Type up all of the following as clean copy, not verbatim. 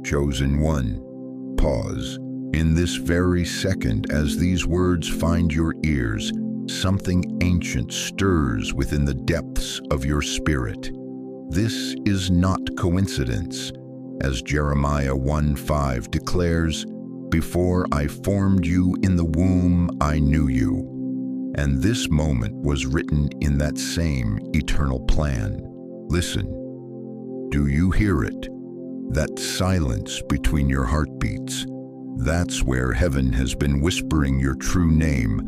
Chosen one, pause. In this very second, as these words find your ears, something ancient stirs within the depths of your spirit. This is not coincidence. As Jeremiah 1:5 declares, "Before I formed you in the womb, I knew you." And this moment was written in that same eternal plan. Listen. Do you hear it? That silence between your heartbeats. That's where heaven has been whispering your true name,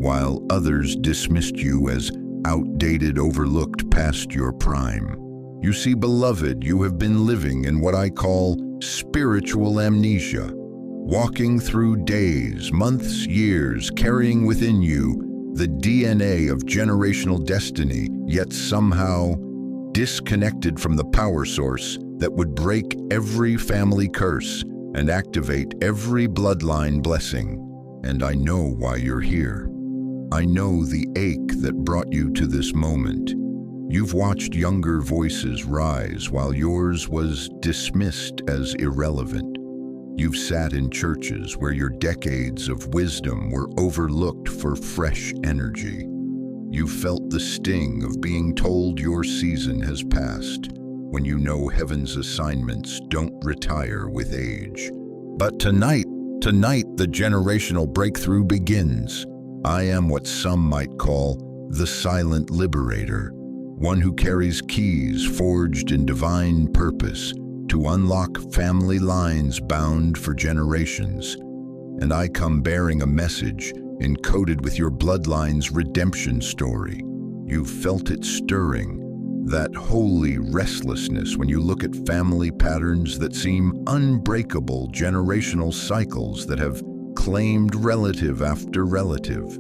while others dismissed you as outdated, overlooked, past your prime. You see, beloved, you have been living in what I call spiritual amnesia, walking through days, months, years, carrying within you the DNA of generational destiny, yet somehow disconnected from the power source that would break every family curse and activate every bloodline blessing. And I know why you're here. I know the ache that brought you to this moment. You've watched younger voices rise while yours was dismissed as irrelevant. You've sat in churches where your decades of wisdom were overlooked for fresh energy. You've felt the sting of being told your season has passed, when you know heaven's assignments don't retire with age. But tonight, the generational breakthrough begins. I am what some might call the silent liberator, one who carries keys forged in divine purpose to unlock family lines bound for generations. And I come bearing a message encoded with your bloodline's redemption story. You've felt it stirring, that holy restlessness when you look at family patterns that seem unbreakable, generational cycles that have claimed relative after relative.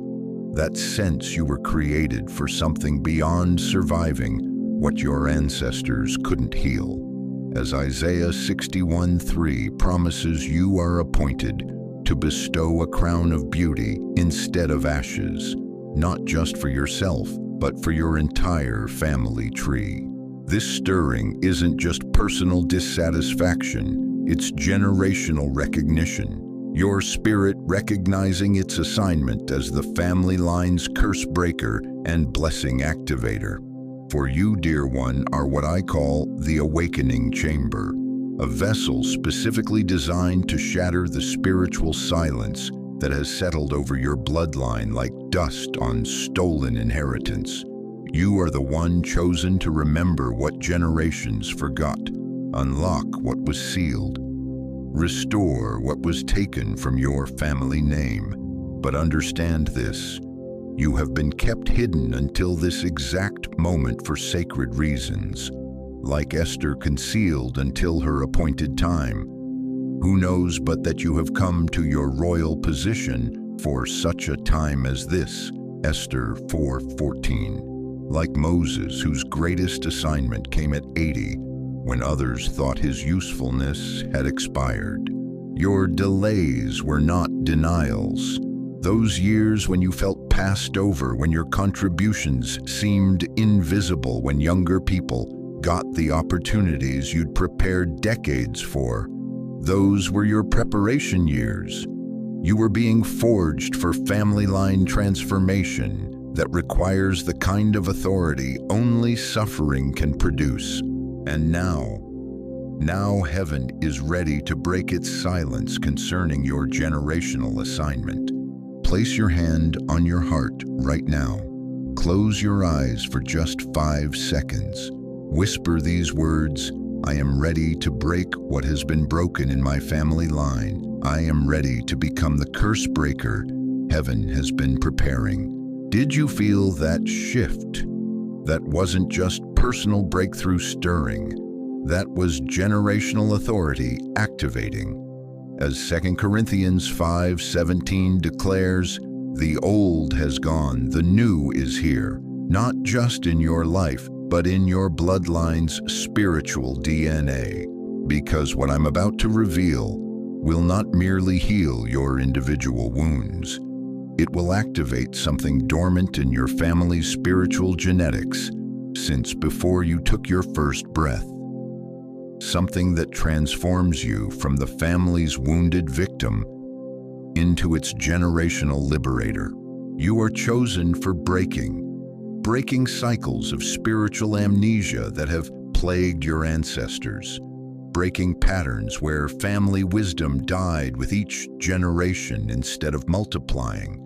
That sense you were created for something beyond surviving what your ancestors couldn't heal. As Isaiah 61:3 promises, you are appointed to bestow a crown of beauty instead of ashes, not just for yourself, but for your entire family tree. This stirring isn't just personal dissatisfaction, it's generational recognition. Your spirit recognizing its assignment as the family line's curse breaker and blessing activator. For you, dear one, are what I call the awakening chamber, a vessel specifically designed to shatter the spiritual silence that has settled over your bloodline like dust on stolen inheritance. You are the one chosen to remember what generations forgot, unlock what was sealed, restore what was taken from your family name. But understand this. You have been kept hidden until this exact moment for sacred reasons, like Esther concealed until her appointed time. Who knows but that you have come to your royal position for such a time as this, Esther 4:14. Like Moses, whose greatest assignment came at 80, when others thought his usefulness had expired. Your delays were not denials. Those years when you felt passed over, when your contributions seemed invisible, when younger people got the opportunities you'd prepared decades for, those were your preparation years. You were being forged for family line transformation that requires the kind of authority only suffering can produce. And now heaven is ready to break its silence concerning your generational assignment. Place your hand on your heart right now. Close your eyes for just 5 seconds. Whisper these words: I am ready to break what has been broken in my family line. I am ready to become the curse breaker heaven has been preparing. Did you feel that shift? That wasn't just personal breakthrough stirring. That was generational authority activating. As 2 Corinthians 5:17 declares, the old has gone, the new is here, not just in your life, but in your bloodline's spiritual DNA. Because what I'm about to reveal will not merely heal your individual wounds. It will activate something dormant in your family's spiritual genetics since before you took your first breath. something that transforms you from the family's wounded victim into its generational liberator. You are chosen for breaking cycles of spiritual amnesia that have plagued your ancestors, breaking patterns where family wisdom died with each generation instead of multiplying,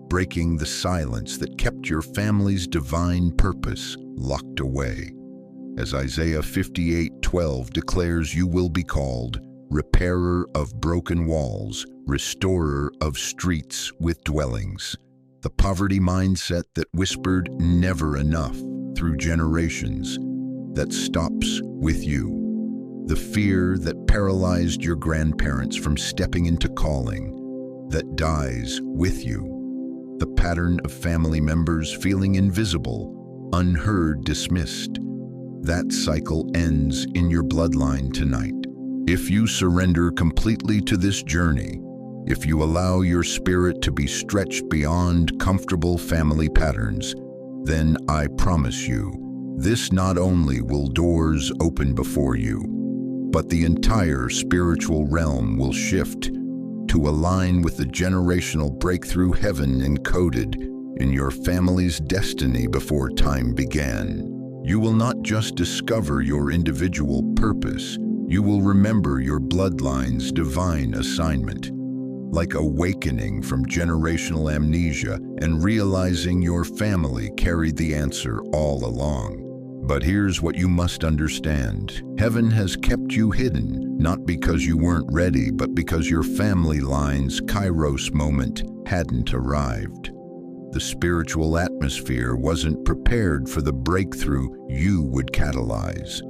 breaking the silence that kept your family's divine purpose locked away. As Isaiah 58:12 declares, you will be called repairer of broken walls, restorer of streets with dwellings. The poverty mindset that whispered never enough through generations, that stops with you. The fear that paralyzed your grandparents from stepping into calling, that dies with you. The pattern of family members feeling invisible, unheard, dismissed. That cycle ends in your bloodline tonight. If you surrender completely to this journey, if you allow your spirit to be stretched beyond comfortable family patterns, then I promise you, this not only will doors open before you, but the entire spiritual realm will shift to align with the generational breakthrough heaven encoded in your family's destiny before time began. You will not just discover your individual purpose, you will remember your bloodline's divine assignment. Like awakening from generational amnesia and realizing your family carried the answer all along. But here's what you must understand. Heaven has kept you hidden, not because you weren't ready, but because your family line's Kairos moment hadn't arrived. The spiritual atmosphere wasn't prepared for the breakthrough you would catalyze.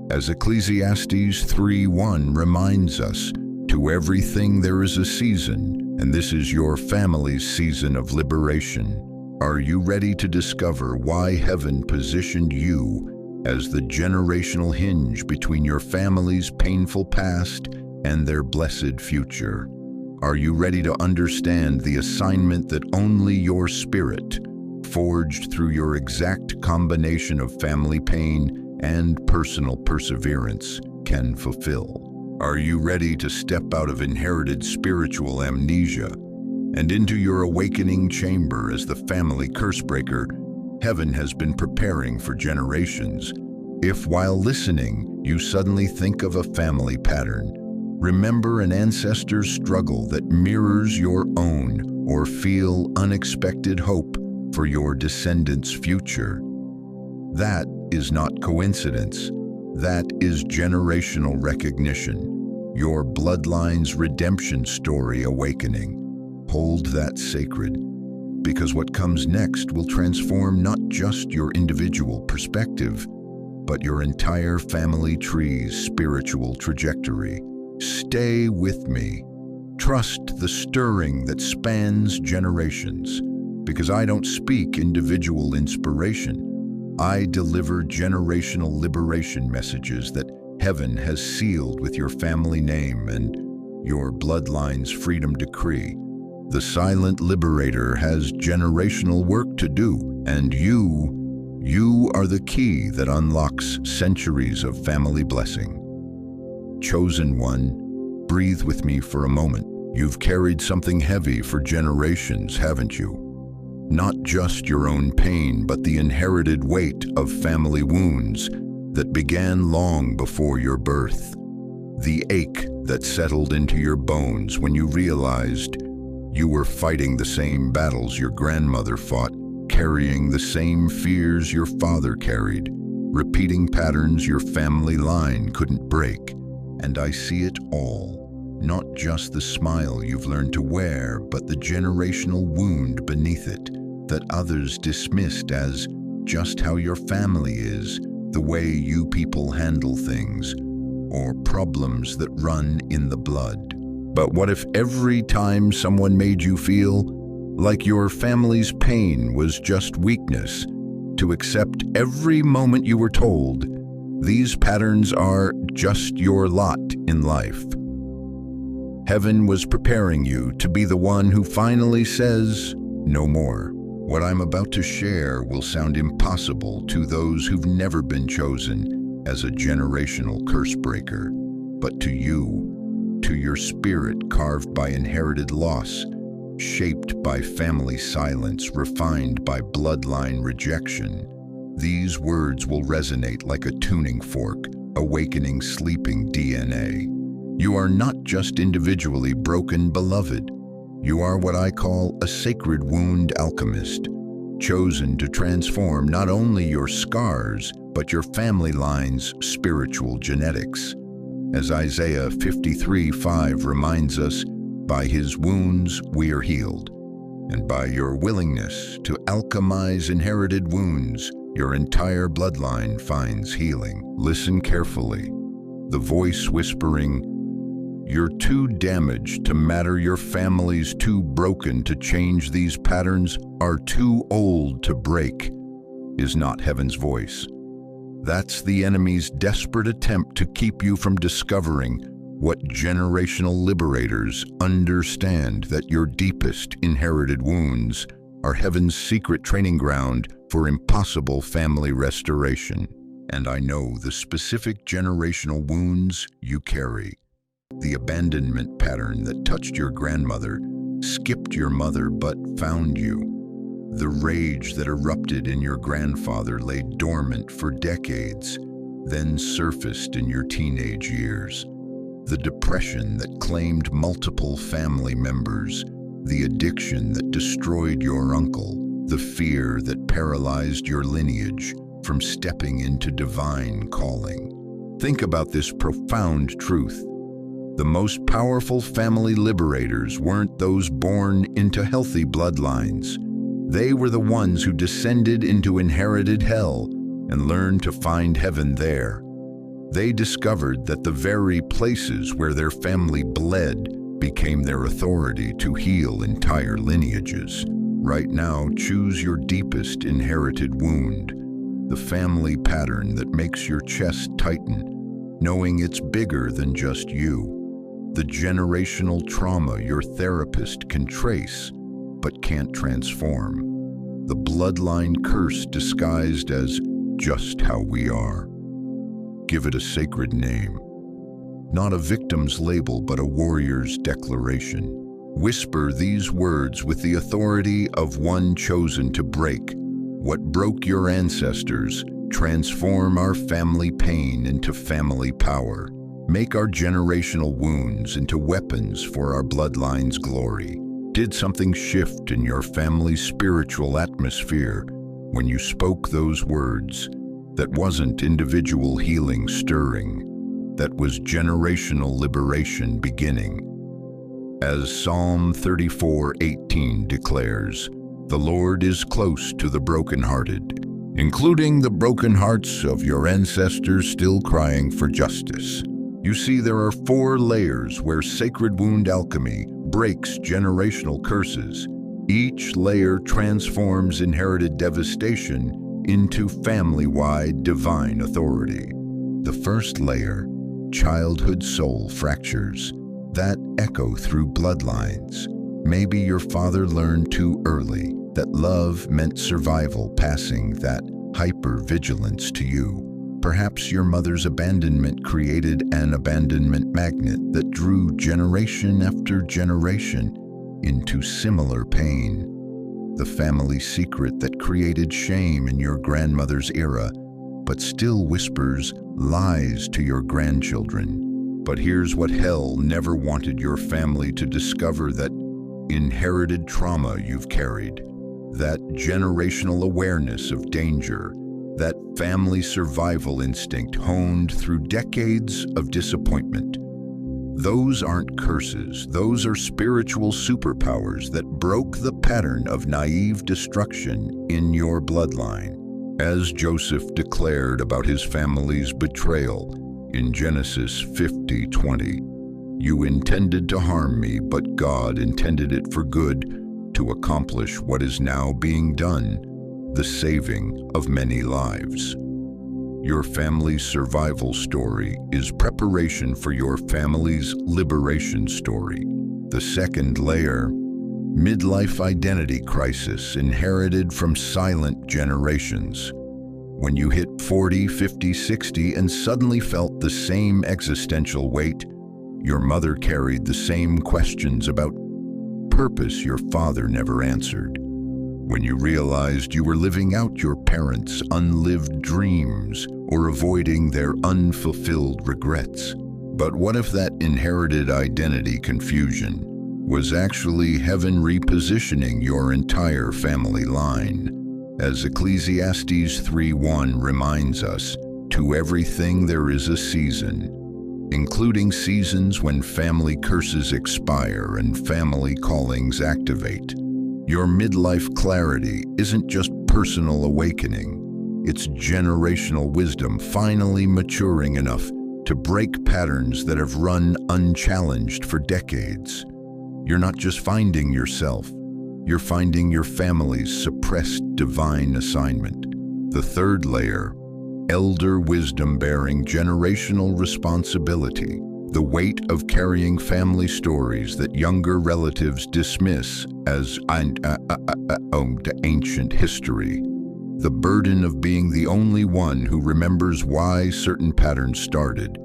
As Ecclesiastes 3:1 reminds us, to everything there is a season, and this is your family's season of liberation. Are you ready to discover why heaven positioned you as the generational hinge between your family's painful past and their blessed future? Are you ready to understand the assignment that only your spirit, forged through your exact combination of family pain and personal perseverance, can fulfill? Are you ready to step out of inherited spiritual amnesia and into your awakening chamber as the family cursebreaker heaven has been preparing for generations? If while listening, you suddenly think of a family pattern, remember an ancestor's struggle that mirrors your own, or feel unexpected hope for your descendants' future, that is not coincidence. That is generational recognition, your bloodline's redemption story awakening. Hold that sacred, because what comes next will transform not just your individual perspective, but your entire family tree's spiritual trajectory. Stay with me. Trust the stirring that spans generations, because I don't speak individual inspiration. I deliver generational liberation messages that heaven has sealed with your family name and your bloodline's freedom decree. The silent liberator has generational work to do, and you are the key that unlocks centuries of family blessing. Chosen one, breathe with me for a moment. You've carried something heavy for generations, haven't you? Not just your own pain, but the inherited weight of family wounds that began long before your birth. The ache that settled into your bones when you realized you were fighting the same battles your grandmother fought, carrying the same fears your father carried, repeating patterns your family line couldn't break. And I see it all, not just the smile you've learned to wear, but the generational wound beneath it that others dismissed as just how your family is, the way you people handle things, or problems that run in the blood. But what if every time someone made you feel like your family's pain was just weakness, to accept every moment you were told, these patterns are just your lot in life? Heaven was preparing you to be the one who finally says, no more. What I'm about to share will sound impossible to those who've never been chosen, as a generational curse breaker, but to you, to your spirit carved by inherited loss, shaped by family silence, refined by bloodline rejection, these words will resonate like a tuning fork, awakening sleeping DNA. You are not just individually broken, beloved. You are what I call a sacred wound alchemist, chosen to transform not only your scars, but your family line's spiritual genetics. As Isaiah 53:5 reminds us, by his wounds we are healed. And by your willingness to alchemize inherited wounds, your entire bloodline finds healing. Listen carefully. The voice whispering, "You're too damaged to matter, your family's too broken to change, these patterns are too old to break," is not heaven's voice. That's the enemy's desperate attempt to keep you from discovering what generational liberators understand, that your deepest inherited wounds are heaven's secret training ground for impossible family restoration. And I know the specific generational wounds you carry. The abandonment pattern that touched your grandmother, skipped your mother, but found you. The rage that erupted in your grandfather, lay dormant for decades, then surfaced in your teenage years. The depression that claimed multiple family members, the addiction that destroyed your uncle, the fear that paralyzed your lineage from stepping into divine calling. Think about this profound truth. The most powerful family liberators weren't those born into healthy bloodlines. They were the ones who descended into inherited hell and learned to find heaven there. They discovered that the very places where their family bled became their authority to heal entire lineages. Right now, choose your deepest inherited wound, the family pattern that makes your chest tighten, knowing it's bigger than just you. The generational trauma your therapist can trace, but can't transform. The bloodline curse disguised as just how we are. Give it a sacred name. Not a victim's label, but a warrior's declaration. Whisper these words with the authority of one chosen to break what broke your ancestors, transform our family pain into family power, make our generational wounds into weapons for our bloodline's glory. Did something shift in your family's spiritual atmosphere when you spoke those words? That wasn't individual healing stirring, that was generational liberation beginning. As Psalm 34:18 declares, "The Lord is close to the brokenhearted, including the broken hearts of your ancestors still crying for justice." You see, there are 4 layers where sacred wound alchemy breaks generational curses. Each layer transforms inherited devastation into family-wide divine authority. The first layer, childhood soul fractures, that echo through bloodlines. Maybe your father learned too early that love meant survival, passing that hyper-vigilance to you. Perhaps your mother's abandonment created an abandonment magnet that drew generation after generation into similar pain. The family secret that created shame in your grandmother's era, but still whispers lies to your grandchildren. But here's what hell never wanted your family to discover: that inherited trauma you've carried, that generational awareness of danger, that family survival instinct honed through decades of disappointment. Those aren't curses, those are spiritual superpowers that broke the pattern of naive destruction in your bloodline. As Joseph declared about his family's betrayal in Genesis 50:20, "You intended to harm me, but God intended it for good, to accomplish what is now being done, the saving of many lives." Your family's survival story is preparation for your family's liberation story. The second layer, midlife identity crisis inherited from silent generations. When you hit 40, 50, 60 and suddenly felt the same existential weight, your mother carried the same questions about purpose your father never answered. When you realized you were living out your parents' unlived dreams or avoiding their unfulfilled regrets. But what if that inherited identity confusion was actually heaven repositioning your entire family line? As Ecclesiastes 3:1 reminds us, to everything there is a season, including seasons when family curses expire and family callings activate. Your midlife clarity isn't just personal awakening, it's generational wisdom finally maturing enough to break patterns that have run unchallenged for decades. You're not just finding yourself, you're finding your family's suppressed divine assignment. The third layer, elder wisdom bearing generational responsibility, the weight of carrying family stories that younger relatives dismiss as ancient history. The burden of being the only one who remembers why certain patterns started,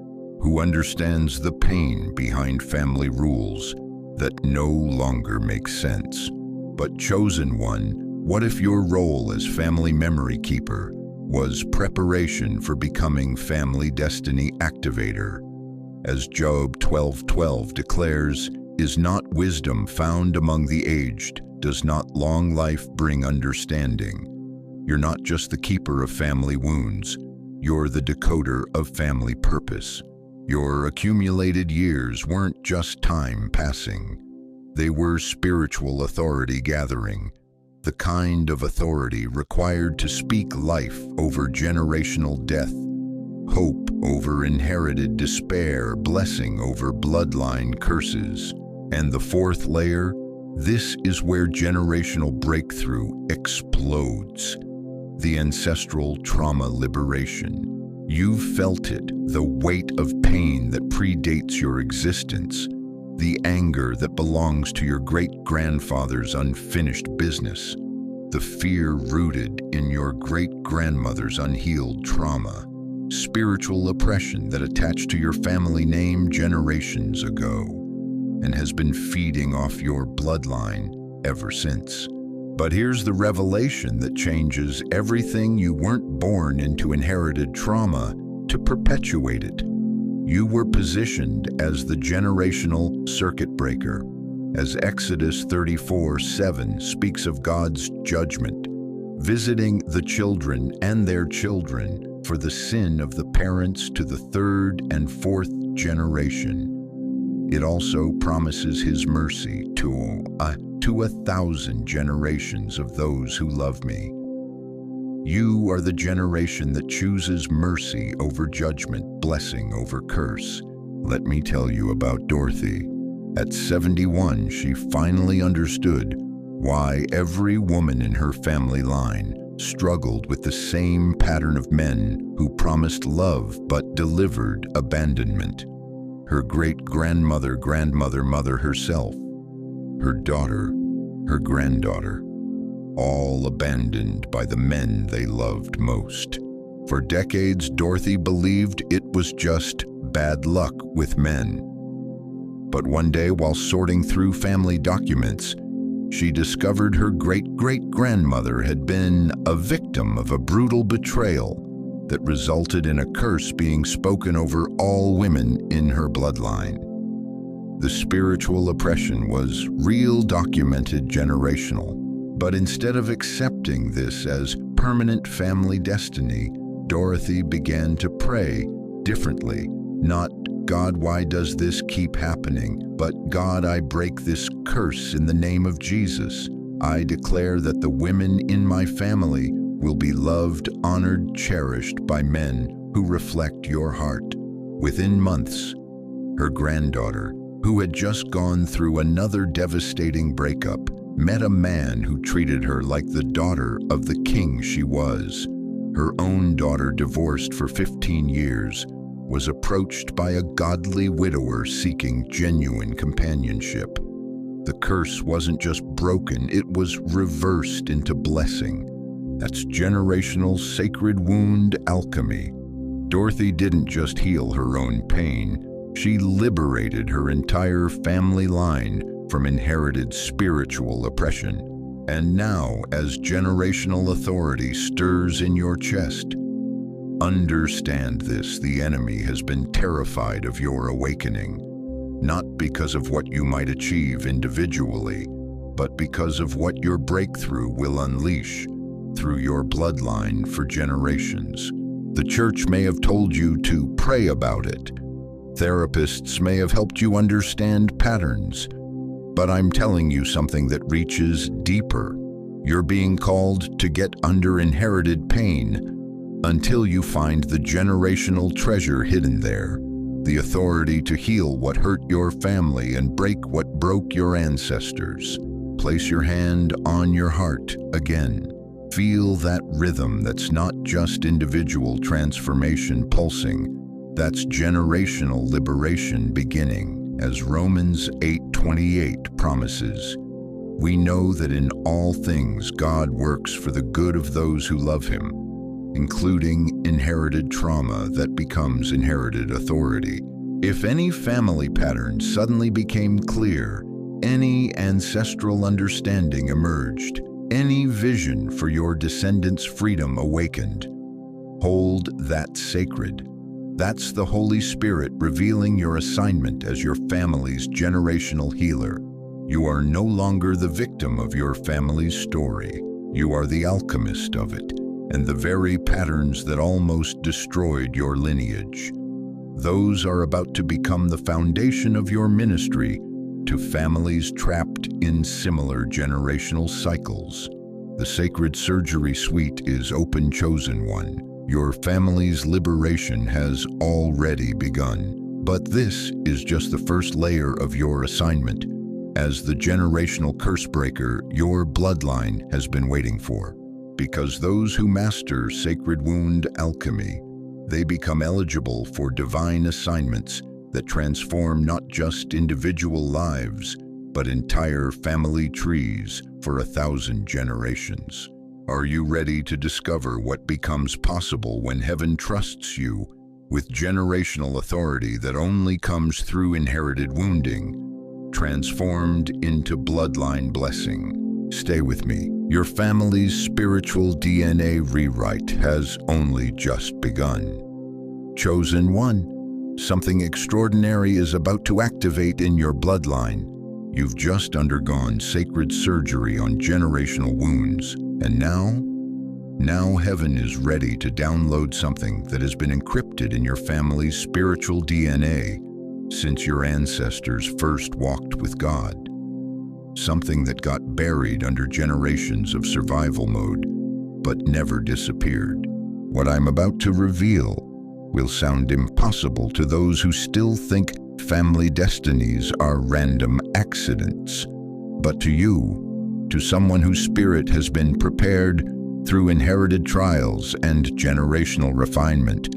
who understands the pain behind family rules that no longer make sense. But chosen one, what if your role as family memory keeper was preparation for becoming family destiny activator? As Job 12:12 declares, is not wisdom found among the aged? Does not long life bring understanding? You're not just the keeper of family wounds, you're the decoder of family purpose. Your accumulated years weren't just time passing. They were spiritual authority gathering, the kind of authority required to speak life over generational death, hope over inherited despair, blessing over bloodline curses. And the fourth layer, this is where generational breakthrough explodes. The ancestral trauma liberation. You've felt it, the weight of pain that predates your existence, the anger that belongs to your great-grandfather's unfinished business, the fear rooted in your great-grandmother's unhealed trauma, spiritual oppression that attached to your family name generations ago and has been feeding off your bloodline ever since. But here's the revelation that changes everything. You weren't born into inherited trauma to perpetuate it. You were positioned as the generational circuit breaker. As Exodus 34:7 speaks of God's judgment, visiting the children and their children for the sin of the parents to the third and fourth generation. It also promises his mercy to 1,000 generations of those who love me. You are the generation that chooses mercy over judgment, blessing over curse. Let me tell you about Dorothy. At 71, she finally understood why every woman in her family line struggled with the same pattern of men who promised love but delivered abandonment. Her great-grandmother, mother herself, her daughter, her granddaughter, all abandoned by the men they loved most. For decades, Dorothy believed it was just bad luck with men. But one day, while sorting through family documents, she discovered her great-great-grandmother had been a victim of a brutal betrayal that resulted in a curse being spoken over all women in her bloodline. The spiritual oppression was real, documented, generational. But instead of accepting this as permanent family destiny, Dorothy began to pray differently. Not, God, why does this keep happening? But, God, I break this curse in the name of Jesus. I declare that the women in my family will be loved, honored, cherished by men who reflect your heart. Within months, her granddaughter, who had just gone through another devastating breakup, met a man who treated her like the daughter of the king she was. Her own daughter, divorced for 15 years, was approached by a godly widower seeking genuine companionship. The curse wasn't just broken, it was reversed into blessing. That's generational sacred wound alchemy. Dorothy didn't just heal her own pain, she liberated her entire family line from inherited spiritual oppression. And now, as generational authority stirs in your chest, understand this: the enemy has been terrified of your awakening, not because of what you might achieve individually, but because of what your breakthrough will unleash through your bloodline for generations. The church may have told you to pray about it. Therapists may have helped you understand patterns. But I'm telling you something that reaches deeper. You're being called to get under inherited pain until you find the generational treasure hidden there, the authority to heal what hurt your family and break what broke your ancestors. Place your hand on your heart again. Feel that rhythm that's not just individual transformation pulsing, that's generational liberation beginning. As Romans 8:28 promises, we know that in all things God works for the good of those who love Him, including inherited trauma that becomes inherited authority. If any family pattern suddenly became clear, any ancestral understanding emerged, any vision for your descendants' freedom awakened, hold that sacred. That's the Holy Spirit revealing your assignment as your family's generational healer. You are no longer the victim of your family's story. You are the alchemist of it, and the very patterns that almost destroyed your lineage. Those are about to become the foundation of your ministry to families trapped in similar generational cycles. The Sacred Surgery Suite is open, chosen one. Your family's liberation has already begun. But this is just the first layer of your assignment. As the generational curse breaker, your bloodline has been waiting for. Because those who master sacred wound alchemy, they become eligible for divine assignments that transform not just individual lives, but entire family trees for 1,000 generations. Are you ready to discover what becomes possible when heaven trusts you with generational authority that only comes through inherited wounding, transformed into bloodline blessing? Stay with me. Your family's spiritual DNA rewrite has only just begun. Chosen one, something extraordinary is about to activate in your bloodline. You've just undergone sacred surgery on generational wounds. And now heaven is ready to download something that has been encrypted in your family's spiritual DNA since your ancestors first walked with God. Something that got buried under generations of survival mode, but never disappeared. What I'm about to reveal will sound impossible to those who still think family destinies are random accidents. But to you, to someone whose spirit has been prepared through inherited trials and generational refinement,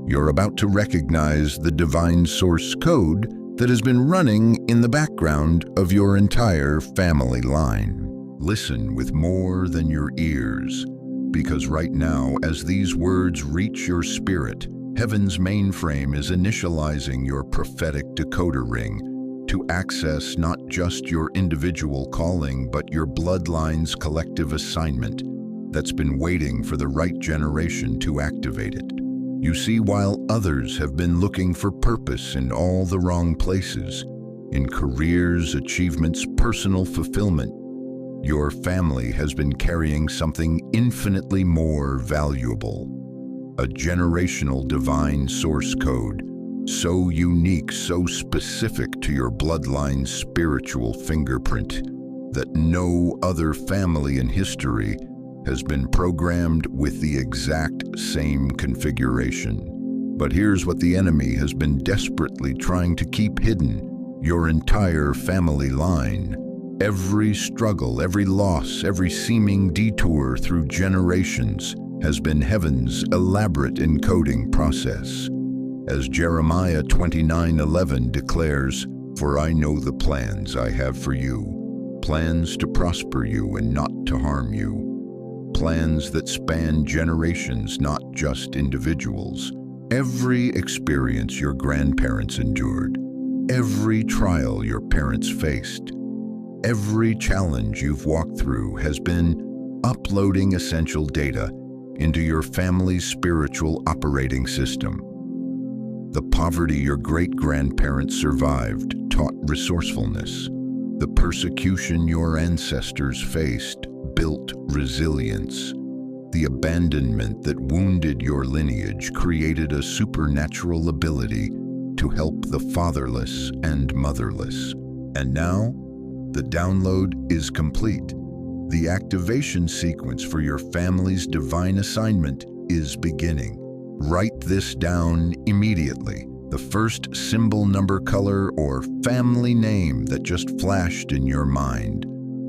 you're about to recognize the divine source code that has been running in the background of your entire family line. Listen with more than your ears, because right now, as these words reach your spirit, heaven's mainframe is initializing your prophetic decoder ring to access not just your individual calling, but your bloodline's collective assignment that's been waiting for the right generation to activate it. You see, while others have been looking for purpose in all the wrong places, in careers, achievements, personal fulfillment, your family has been carrying something infinitely more valuable. A generational divine source code, so unique, so specific to your bloodline's spiritual fingerprint, that no other family in history has been programmed with the exact same configuration. But here's what the enemy has been desperately trying to keep hidden: your entire family line. Every struggle, every loss, every seeming detour through generations has been heaven's elaborate encoding process. As Jeremiah 29:11 declares, "For I know the plans I have for you, plans to prosper you and not to harm you, plans that span generations, not just individuals. Every experience your grandparents endured, every trial your parents faced, every challenge you've walked through has been uploading essential data into your family's spiritual operating system. The poverty your great-grandparents survived taught resourcefulness. The persecution your ancestors faced built resilience. The abandonment that wounded your lineage created a supernatural ability to help the fatherless and motherless. And now, the download is complete. The activation sequence for your family's divine assignment is beginning. Write this down immediately. The first symbol, number, color, or family name that just flashed in your mind.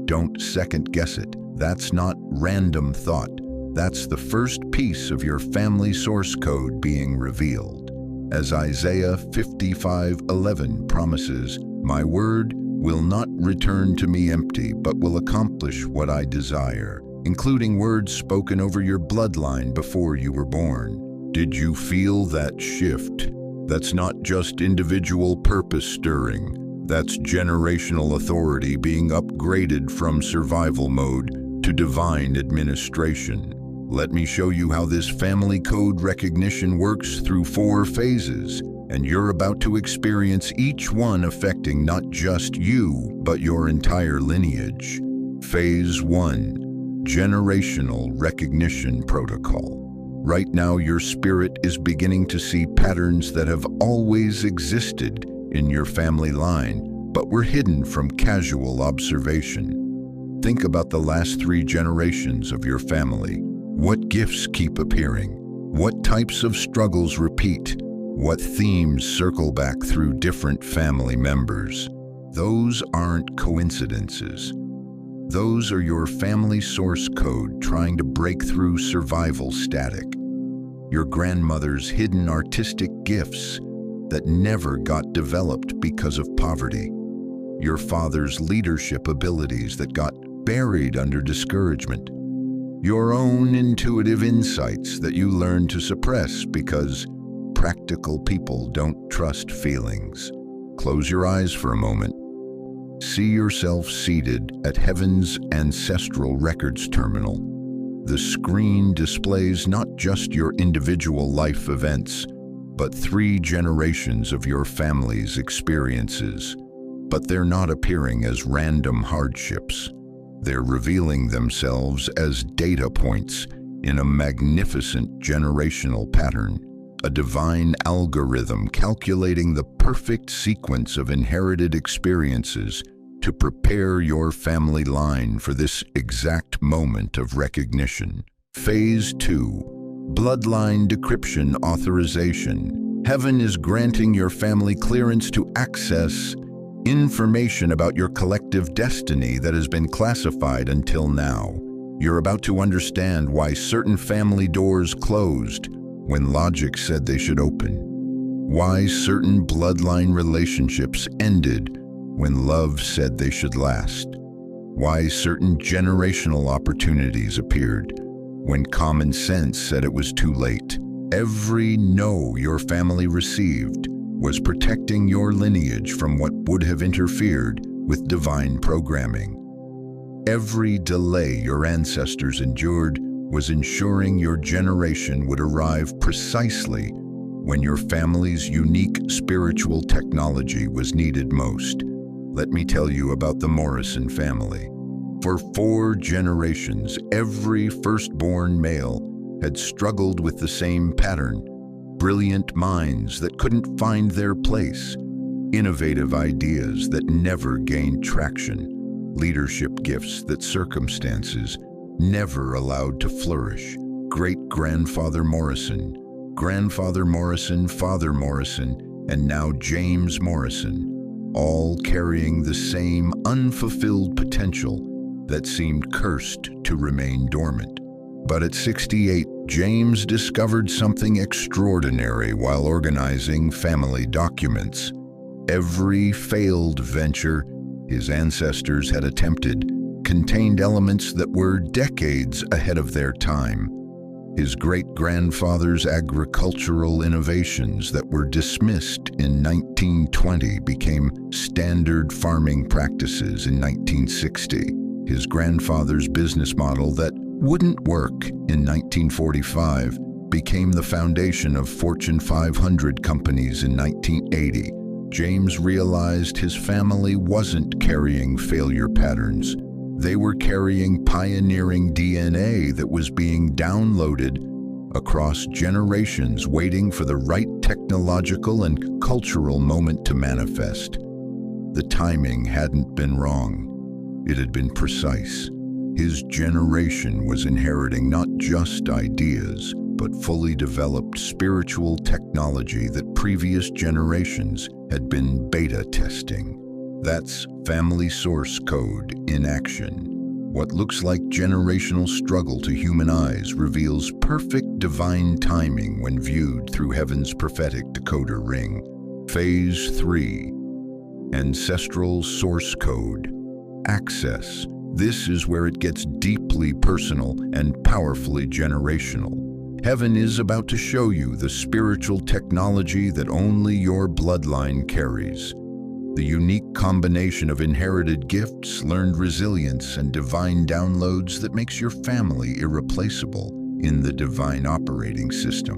Don't second guess it. That's not random thought. That's the first piece of your family source code being revealed. As Isaiah 55:11 promises, "My word will not return to me empty, but will accomplish what I desire," including words spoken over your bloodline before you were born. Did you feel that shift? That's not just individual purpose stirring. That's generational authority being upgraded from survival mode to divine administration. Let me show you how this family code recognition works through 4 phases, and you're about to experience each one affecting not just you, but your entire lineage. Phase 1, Generational Recognition Protocol. Right now, your spirit is beginning to see patterns that have always existed in your family line, but were hidden from casual observation. Think about the last 3 generations of your family. What gifts keep appearing? What types of struggles repeat? What themes circle back through different family members? Those aren't coincidences. Those are your family source code trying to break through survival static. Your grandmother's hidden artistic gifts that never got developed because of poverty. Your father's leadership abilities that got buried under discouragement. Your own intuitive insights that you learned to suppress because practical people don't trust feelings. Close your eyes for a moment. See yourself seated at Heaven's ancestral records terminal. The screen displays not just your individual life events, but 3 generations of your family's experiences. But they're not appearing as random hardships. They're revealing themselves as data points in a magnificent generational pattern. A divine algorithm calculating the perfect sequence of inherited experiences to prepare your family line for this exact moment of recognition. Phase 2, Bloodline Decryption Authorization. Heaven is granting your family clearance to access information about your collective destiny that has been classified until now. You're about to understand why certain family doors closed when logic said they should open. Why certain bloodline relationships ended when love said they should last. Why certain generational opportunities appeared when common sense said it was too late. Every no your family received was protecting your lineage from what would have interfered with divine programming. Every delay your ancestors endured was ensuring your generation would arrive precisely when your family's unique spiritual technology was needed most. Let me tell you about the Morrison family. For 4 generations, every firstborn male had struggled with the same pattern. Brilliant minds that couldn't find their place. Innovative ideas that never gained traction. Leadership gifts that circumstances never allowed to flourish. Great-grandfather Morrison, grandfather Morrison, father Morrison, and now James Morrison, all carrying the same unfulfilled potential that seemed cursed to remain dormant. But at 68, James discovered something extraordinary while organizing family documents. Every failed venture his ancestors had attempted contained elements that were decades ahead of their time. His great-grandfather's agricultural innovations that were dismissed in 1920 became standard farming practices in 1960. His grandfather's business model that wouldn't work in 1945 became the foundation of Fortune 500 companies in 1980. James realized his family wasn't carrying failure patterns. They were carrying pioneering DNA that was being downloaded across generations, waiting for the right technological and cultural moment to manifest. The timing hadn't been wrong. It had been precise. His generation was inheriting not just ideas, but fully developed spiritual technology that previous generations had been beta testing. That's family source code in action. What looks like generational struggle to human eyes reveals perfect divine timing when viewed through heaven's prophetic decoder ring. Phase 3. Ancestral source code. Access. This is where it gets deeply personal and powerfully generational. Heaven is about to show you the spiritual technology that only your bloodline carries. The unique combination of inherited gifts, learned resilience, and divine downloads that makes your family irreplaceable in the divine operating system.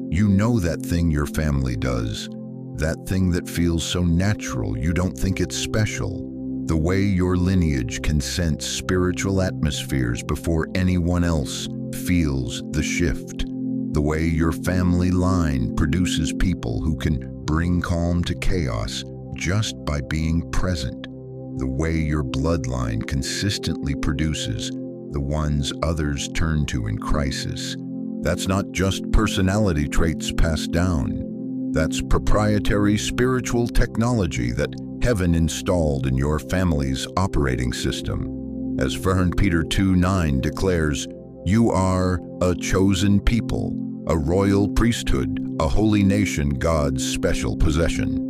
You know that thing your family does, that thing that feels so natural you don't think it's special. The way your lineage can sense spiritual atmospheres before anyone else feels the shift. The way your family line produces people who can bring calm to chaos just by being present. The way your bloodline consistently produces the ones others turn to in crisis. That's not just personality traits passed down. That's proprietary spiritual technology that heaven installed in your family's operating system. As 1 Peter 2:9 declares, you are a chosen people, a royal priesthood, a holy nation, God's special possession.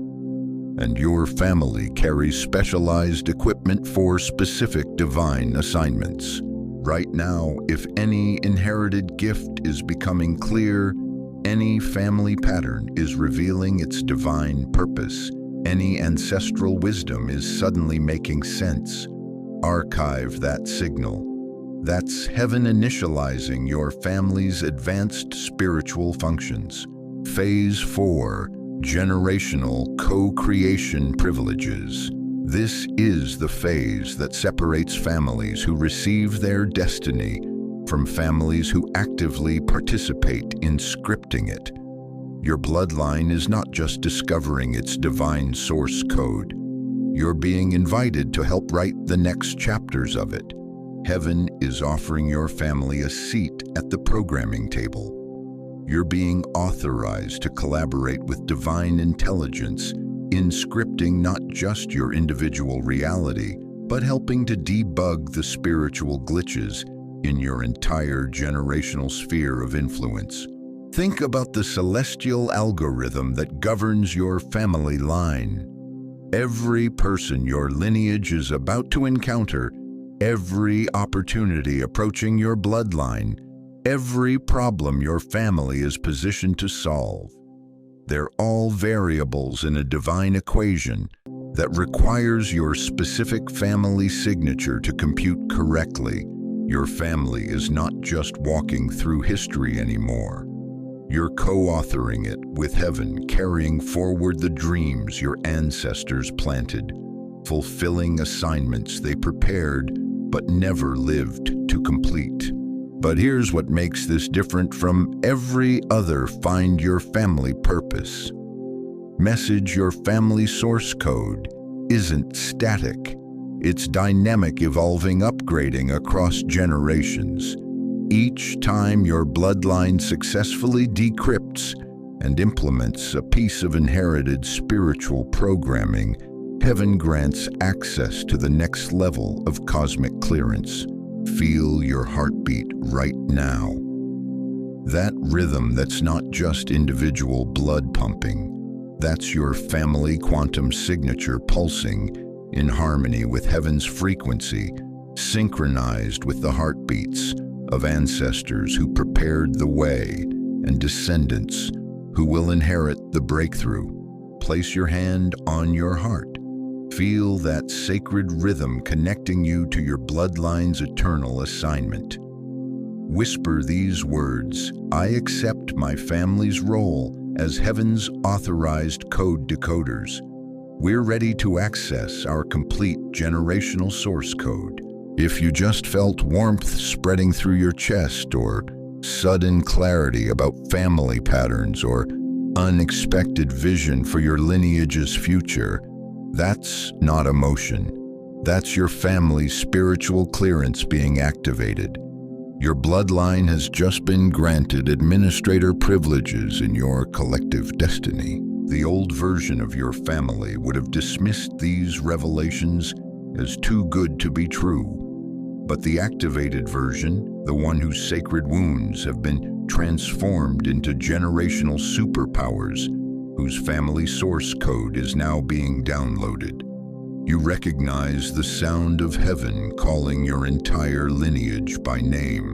And your family carries specialized equipment for specific divine assignments. Right now, if any inherited gift is becoming clear, any family pattern is revealing its divine purpose, any ancestral wisdom is suddenly making sense, archive that signal. That's heaven initializing your family's advanced spiritual functions. Phase 4. Generational co-creation privileges. This is the phase that separates families who receive their destiny from families who actively participate in scripting it. Your bloodline is not just discovering its divine source code. You're being invited to help write the next chapters of it. Heaven is offering your family a seat at the programming table. You're being authorized to collaborate with divine intelligence in scripting not just your individual reality, but helping to debug the spiritual glitches in your entire generational sphere of influence. Think about the celestial algorithm that governs your family line. Every person your lineage is about to encounter, every opportunity approaching your bloodline, every problem your family is positioned to solve. They're all variables in a divine equation that requires your specific family signature to compute correctly. Your family is not just walking through history anymore. You're co-authoring it with heaven, carrying forward the dreams your ancestors planted, fulfilling assignments they prepared but never lived to complete. But here's what makes this different from every other Find Your Family purpose. Message Your Family source code isn't static. It's dynamic, evolving, upgrading across generations. Each time your bloodline successfully decrypts and implements a piece of inherited spiritual programming, heaven grants access to the next level of cosmic clearance. Feel your heartbeat right now. That rhythm that's not just individual blood pumping, that's your family quantum signature pulsing in harmony with heaven's frequency, synchronized with the heartbeats of ancestors who prepared the way and descendants who will inherit the breakthrough. Place your hand on your heart. Feel that sacred rhythm connecting you to your bloodline's eternal assignment. Whisper these words: I accept my family's role as heaven's authorized code decoders. We're ready to access our complete generational source code. If you just felt warmth spreading through your chest, or sudden clarity about family patterns, or unexpected vision for your lineage's future, that's not emotion. That's your family's spiritual clearance being activated. Your bloodline has just been granted administrator privileges in your collective destiny. The old version of your family would have dismissed these revelations as too good to be true. But the activated version, the one whose sacred wounds have been transformed into generational superpowers, whose family source code is now being downloaded. You recognize the sound of heaven calling your entire lineage by name.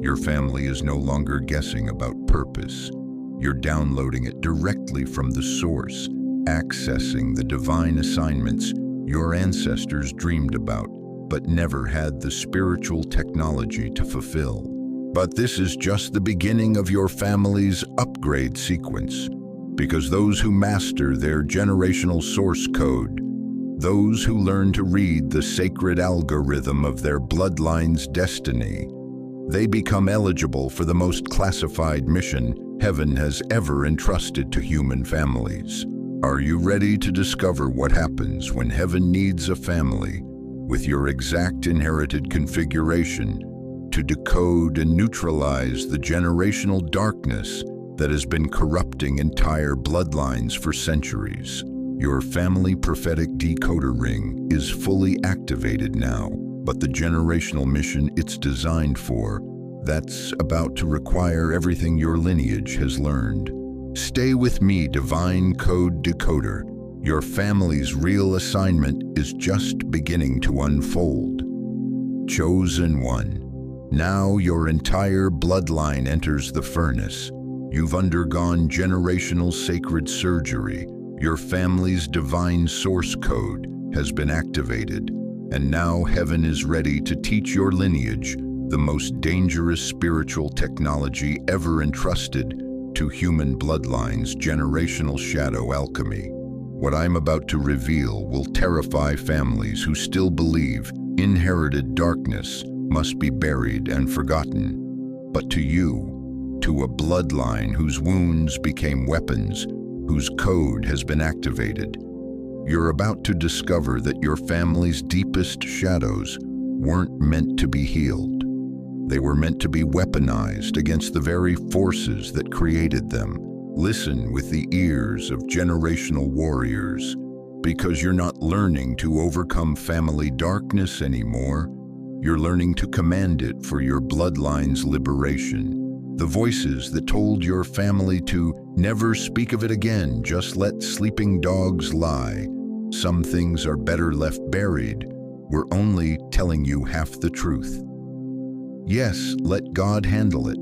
Your family is no longer guessing about purpose. You're downloading it directly from the source, accessing the divine assignments your ancestors dreamed about, but never had the spiritual technology to fulfill. But this is just the beginning of your family's upgrade sequence, because those who master their generational source code, those who learn to read the sacred algorithm of their bloodline's destiny, they become eligible for the most classified mission heaven has ever entrusted to human families. Are you ready to discover what happens when heaven needs a family with your exact inherited configuration to decode and neutralize the generational darkness that has been corrupting entire bloodlines for centuries? Your family prophetic decoder ring is fully activated now, but the generational mission it's designed for, that's about to require everything your lineage has learned. Stay with me, Divine Code Decoder. Your family's real assignment is just beginning to unfold. Chosen one. Now your entire bloodline enters the furnace. You've undergone generational sacred surgery. Your family's divine source code has been activated, and now heaven is ready to teach your lineage the most dangerous spiritual technology ever entrusted to human bloodlines: generational shadow alchemy. What I'm about to reveal will terrify families who still believe inherited darkness must be buried and forgotten. But to you, to a bloodline whose wounds became weapons, whose code has been activated, you're about to discover that your family's deepest shadows weren't meant to be healed. They were meant to be weaponized against the very forces that created them. Listen with the ears of generational warriors, because you're not learning to overcome family darkness anymore. You're learning to command it for your bloodline's liberation. The voices that told your family to never speak of it again, just let sleeping dogs lie. Some things are better left buried. We're only telling you half the truth. Yes, let God handle it,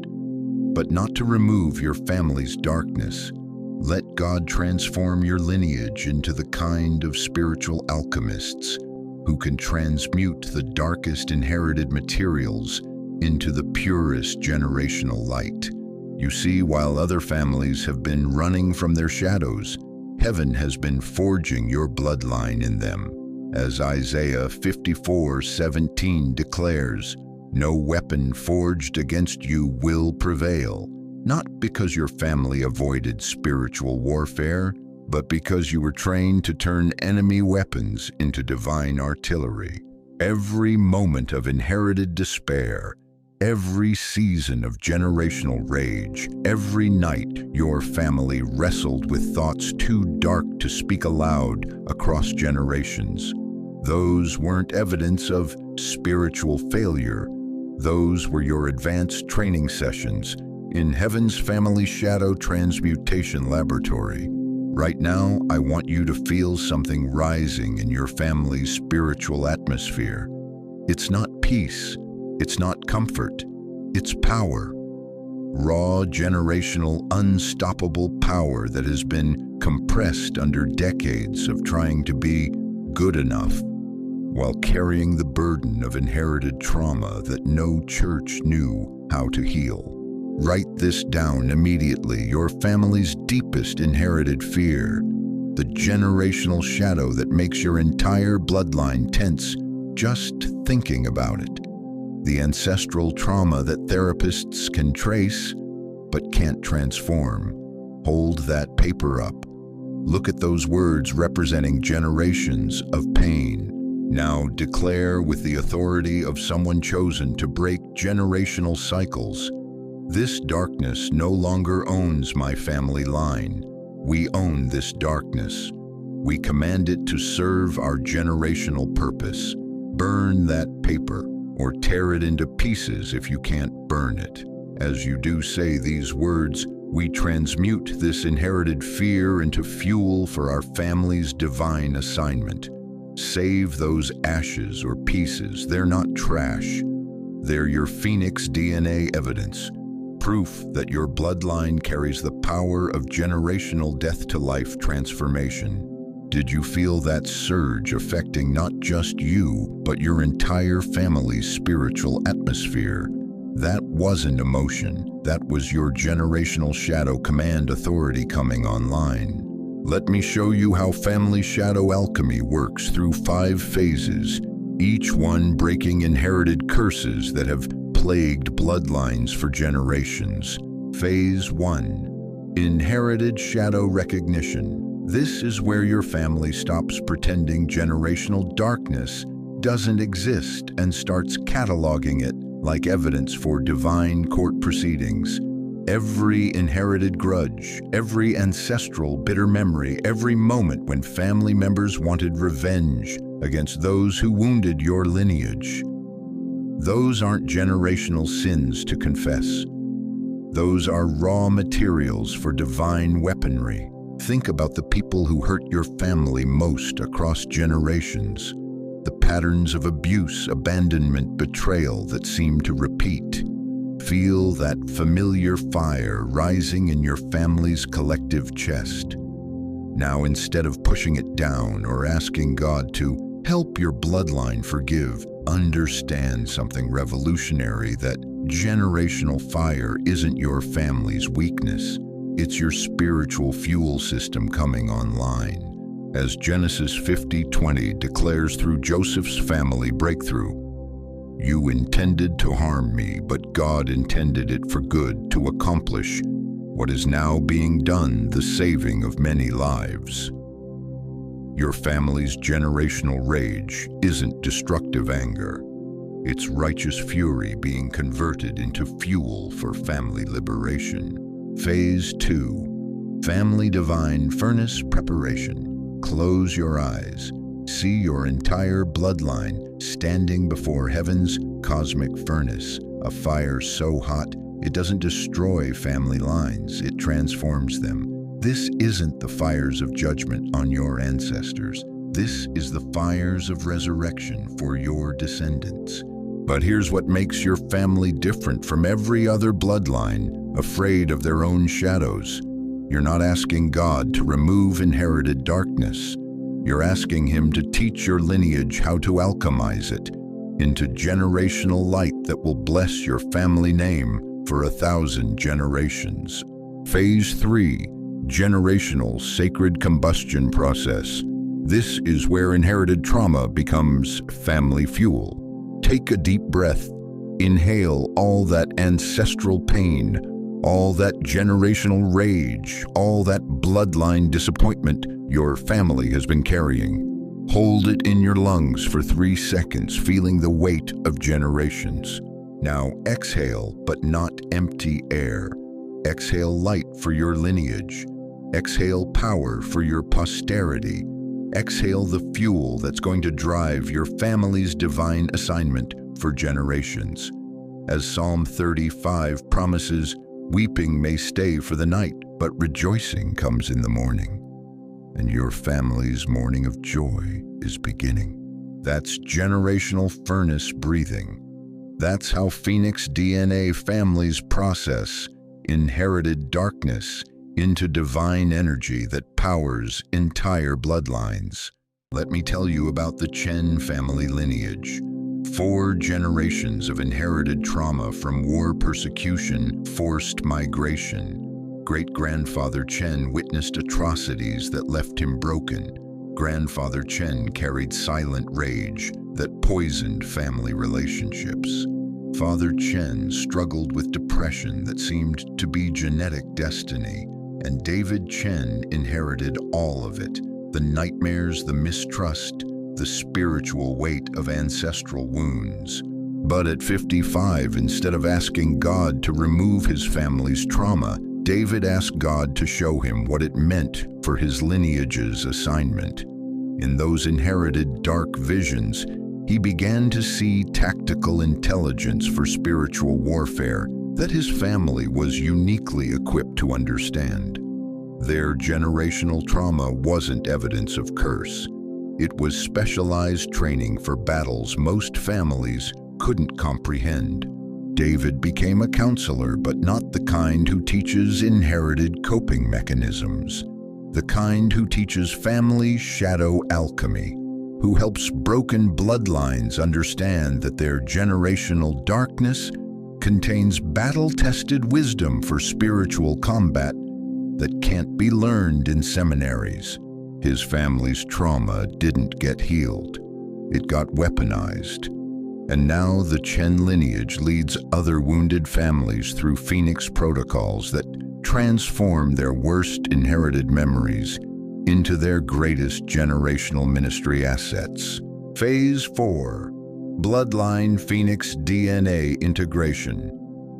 but not to remove your family's darkness. Let God transform your lineage into the kind of spiritual alchemists who can transmute the darkest inherited materials into the purest generational light. You see, while other families have been running from their shadows, heaven has been forging your bloodline in them. As Isaiah 54:17 declares, no weapon forged against you will prevail, not because your family avoided spiritual warfare, but because you were trained to turn enemy weapons into divine artillery. Every moment of inherited despair, every season of generational rage, every night your family wrestled with thoughts too dark to speak aloud across generations. Those weren't evidence of spiritual failure. Those were your advanced training sessions in Heaven's Family Shadow Transmutation Laboratory. Right now, I want you to feel something rising in your family's spiritual atmosphere. It's not peace, it's not comfort, it's power. Raw, generational, unstoppable power that has been compressed under decades of trying to be good enough, while carrying the burden of inherited trauma that no church knew how to heal. Write this down immediately: your family's deepest inherited fear, the generational shadow that makes your entire bloodline tense just thinking about it. The ancestral trauma that therapists can trace but can't transform. Hold that paper up. Look at those words representing generations of pain. Now declare with the authority of someone chosen to break generational cycles: this darkness no longer owns my family line. We own this darkness. We command it to serve our generational purpose. Burn that paper, or tear it into pieces if you can't burn it. As you do say these words, we transmute this inherited fear into fuel for our family's divine assignment. Save those ashes or pieces. They're not trash. They're your Phoenix DNA evidence, proof that your bloodline carries the power of generational death-to-life transformation. Did you feel that surge affecting not just you, but your entire family's spiritual atmosphere? That wasn't emotion. That was your generational shadow command authority coming online. Let me show you how family shadow alchemy works through 5 phases, each one breaking inherited curses that have plagued bloodlines for generations. Phase 1. Inherited shadow recognition. This is where your family stops pretending generational darkness doesn't exist and starts cataloging it like evidence for divine court proceedings. Every inherited grudge, every ancestral bitter memory, every moment when family members wanted revenge against those who wounded your lineage. Those aren't generational sins to confess. Those are raw materials for divine weaponry. Think about the people who hurt your family most across generations. The patterns of abuse, abandonment, betrayal that seem to repeat. Feel that familiar fire rising in your family's collective chest. Now, instead of pushing it down or asking God to help your bloodline forgive, understand something revolutionary: that generational fire isn't your family's weakness. It's your spiritual fuel system coming online. As Genesis 50:20 declares through Joseph's family breakthrough, "You intended to harm me, but God intended it for good, to accomplish what is now being done, the saving of many lives." Your family's generational rage isn't destructive anger. It's righteous fury being converted into fuel for family liberation. Phase 2. Family divine furnace preparation. Close your eyes. See your entire bloodline standing before heaven's cosmic furnace, a fire so hot it doesn't destroy family lines, it transforms them. This isn't the fires of judgment on your ancestors. This is the fires of resurrection for your descendants. But here's what makes your family different from every other bloodline, afraid of their own shadows. You're not asking God to remove inherited darkness. You're asking Him to teach your lineage how to alchemize it into generational light that will bless your family name for 1,000 generations. Phase 3. Generational sacred combustion process. This is where inherited trauma becomes family fuel. Take a deep breath. Inhale all that ancestral pain, all that generational rage, all that bloodline disappointment your family has been carrying. Hold it in your lungs for 3 seconds, feeling the weight of generations. Now exhale, but not empty air. Exhale light for your lineage. Exhale power for your posterity. Exhale the fuel that's going to drive your family's divine assignment for generations. As Psalm 35 promises, weeping may stay for the night, but rejoicing comes in the morning. And your family's morning of joy is beginning. That's generational furnace breathing. That's how Phoenix DNA families process inherited darkness into divine energy that powers entire bloodlines. Let me tell you about the Chen family lineage. 4 generations of inherited trauma from war persecution, forced migration. Great-grandfather Chen witnessed atrocities that left him broken. Grandfather Chen carried silent rage that poisoned family relationships. Father Chen struggled with depression that seemed to be genetic destiny, and David Chen inherited all of it: the nightmares, the mistrust, the spiritual weight of ancestral wounds. But at 55, instead of asking God to remove his family's trauma, David asked God to show him what it meant for his lineage's assignment. In those inherited dark visions, he began to see tactical intelligence for spiritual warfare that his family was uniquely equipped to understand. Their generational trauma wasn't evidence of curse. It was specialized training for battles most families couldn't comprehend. David became a counselor, but not the kind who teaches inherited coping mechanisms. The kind who teaches family shadow alchemy, who helps broken bloodlines understand that their generational darkness contains battle-tested wisdom for spiritual combat that can't be learned in seminaries. His family's trauma didn't get healed. It got weaponized. And now the Chen lineage leads other wounded families through Phoenix protocols that transform their worst inherited memories into their greatest generational ministry assets. Phase 4. Bloodline Phoenix DNA integration.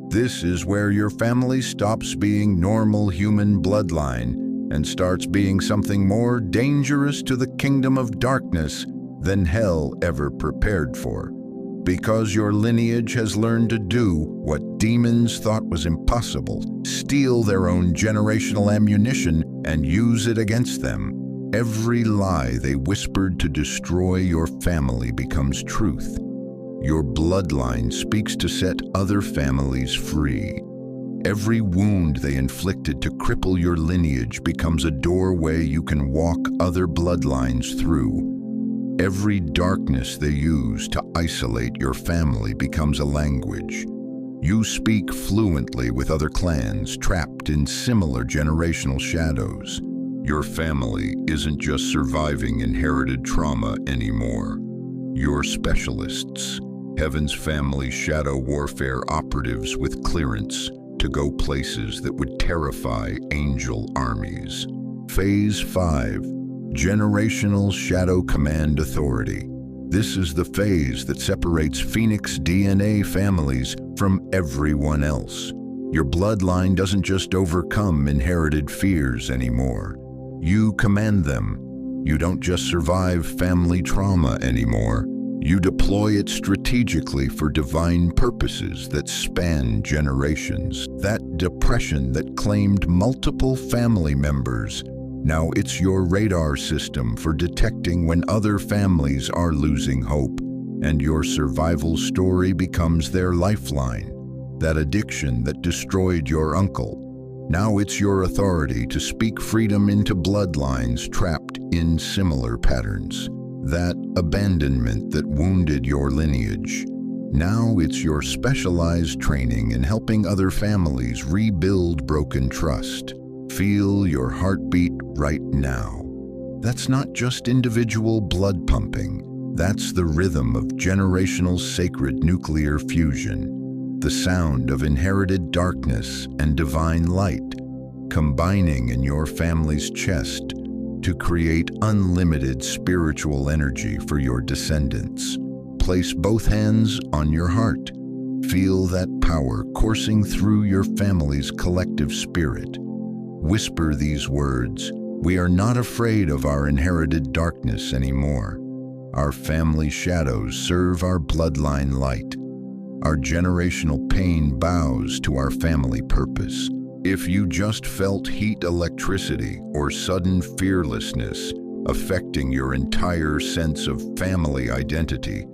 This is where your family stops being normal human bloodline and starts being something more dangerous to the kingdom of darkness than hell ever prepared for. Because your lineage has learned to do what demons thought was impossible: steal their own generational ammunition and use it against them. Every lie they whispered to destroy your family becomes truth. Your bloodline speaks to set other families free. Every wound they inflicted to cripple your lineage becomes a doorway you can walk other bloodlines through. Every darkness they use to isolate your family becomes a language. You speak fluently with other clans trapped in similar generational shadows. Your family isn't just surviving inherited trauma anymore. You're specialists, Heaven's family shadow warfare operatives with clearance to go places that would terrify angel armies. Phase 5. Generational Shadow Command Authority. This is the phase that separates Phoenix DNA families from everyone else. Your bloodline doesn't just overcome inherited fears anymore. You command them. You don't just survive family trauma anymore. You deploy it strategically for divine purposes that span generations. That depression that claimed multiple family members, now it's your radar system for detecting when other families are losing hope, and your survival story becomes their lifeline. That addiction that destroyed your uncle, now it's your authority to speak freedom into bloodlines trapped in similar patterns. That abandonment that wounded your lineage, now it's your specialized training in helping other families rebuild broken trust. Feel your heartbeat right now. That's not just individual blood pumping. That's the rhythm of generational sacred nuclear fusion. The sound of inherited darkness and divine light combining in your family's chest to create unlimited spiritual energy for your descendants. Place both hands on your heart. Feel that power coursing through your family's collective spirit. Whisper these words: we are not afraid of our inherited darkness anymore. Our family shadows serve our bloodline light. Our generational pain bows to our family purpose. If you just felt heat, electricity, or sudden fearlessness, affecting your entire sense of family identity.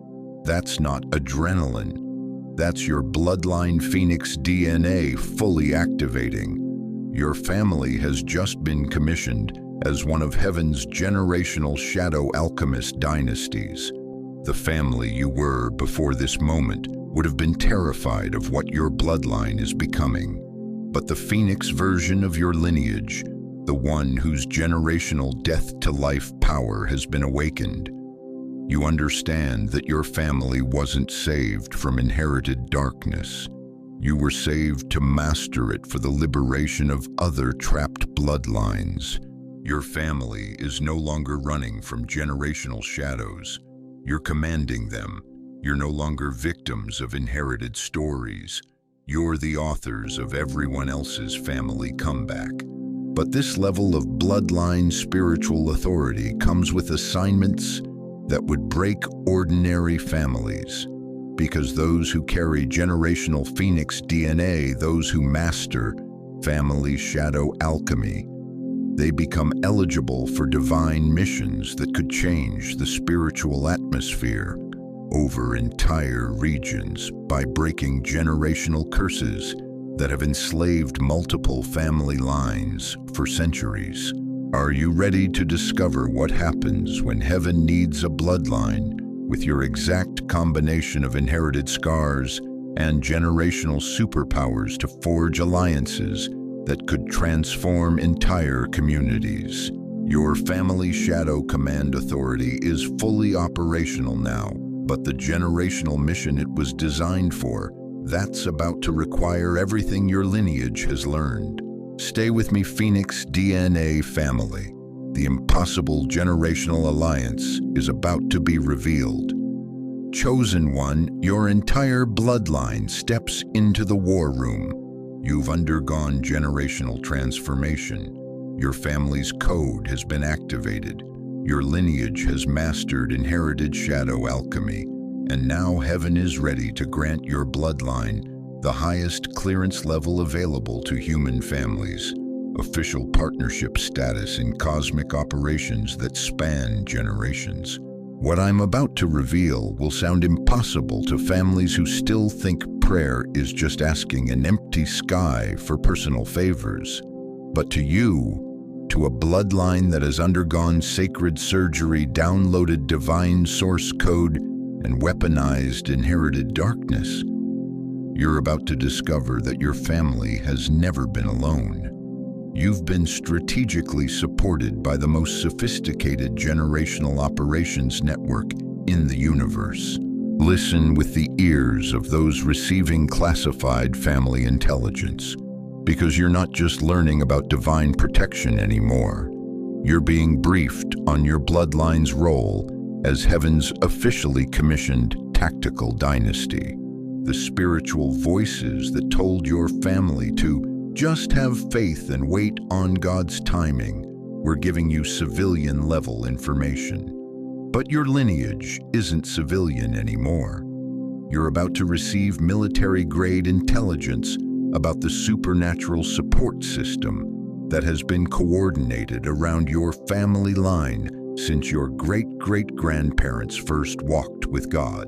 That's not adrenaline. That's your bloodline phoenix DNA fully activating. Your family has just been commissioned as one of heaven's generational shadow alchemist dynasties. The family you were before this moment would have been terrified of what your bloodline is becoming. But the phoenix version of your lineage, the one whose generational death-to-life power has been awakened, you understand that your family wasn't saved from inherited darkness. You were saved to master it for the liberation of other trapped bloodlines. Your family is no longer running from generational shadows. You're commanding them. You're no longer victims of inherited stories. You're the authors of everyone else's family comeback. But this level of bloodline spiritual authority comes with assignments that would break ordinary families, because those who carry generational phoenix DNA, those who master family shadow alchemy, they become eligible for divine missions that could change the spiritual atmosphere over entire regions by breaking generational curses that have enslaved multiple family lines for centuries. Are you ready to discover what happens when heaven needs a bloodline with your exact combination of inherited scars and generational superpowers to forge alliances that could transform entire communities? Your family shadow command authority is fully operational now, but the generational mission it was designed for, that's about to require everything your lineage has learned. Stay with me, Phoenix DNA family. The impossible generational alliance is about to be revealed. Chosen one, your entire bloodline steps into the war room. You've undergone generational transformation. Your family's code has been activated. Your lineage has mastered inherited shadow alchemy. And now heaven is ready to grant your bloodline the highest clearance level available to human families, official partnership status in cosmic operations that span generations. What I'm about to reveal will sound impossible to families who still think prayer is just asking an empty sky for personal favors. But to you, to a bloodline that has undergone sacred surgery, downloaded divine source code, and weaponized inherited darkness, you're about to discover that your family has never been alone. You've been strategically supported by the most sophisticated generational operations network in the universe. Listen with the ears of those receiving classified family intelligence, because you're not just learning about divine protection anymore. You're being briefed on your bloodline's role as heaven's officially commissioned tactical dynasty. The spiritual voices that told your family to just have faith and wait on God's timing were giving you civilian-level information. But your lineage isn't civilian anymore. You're about to receive military-grade intelligence about the supernatural support system that has been coordinated around your family line since your great-great-grandparents first walked with God.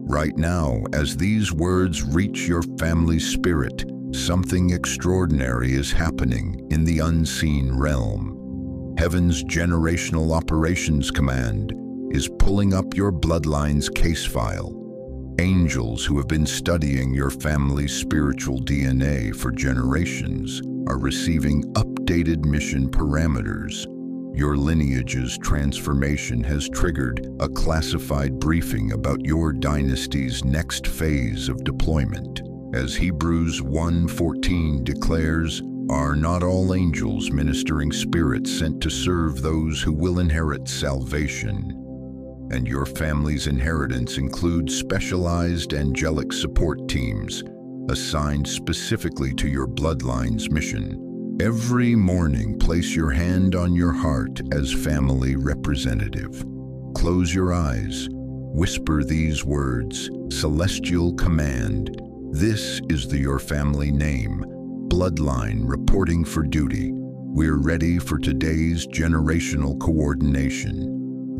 Right now, as these words reach your family's spirit, something extraordinary is happening in the unseen realm. Heaven's generational operations command is pulling up your bloodline's case file. Angels who have been studying your family's spiritual DNA for generations are receiving updated mission parameters. Your lineage's transformation has triggered a classified briefing about your dynasty's next phase of deployment. As Hebrews 1:14 declares, "Are not all angels ministering spirits sent to serve those who will inherit salvation?" And your family's inheritance includes specialized angelic support teams assigned specifically to your bloodline's mission. Every morning, place your hand on your heart as family representative. Close your eyes. Whisper these words, celestial command. This is your family name, bloodline reporting for duty. We're ready for today's generational coordination.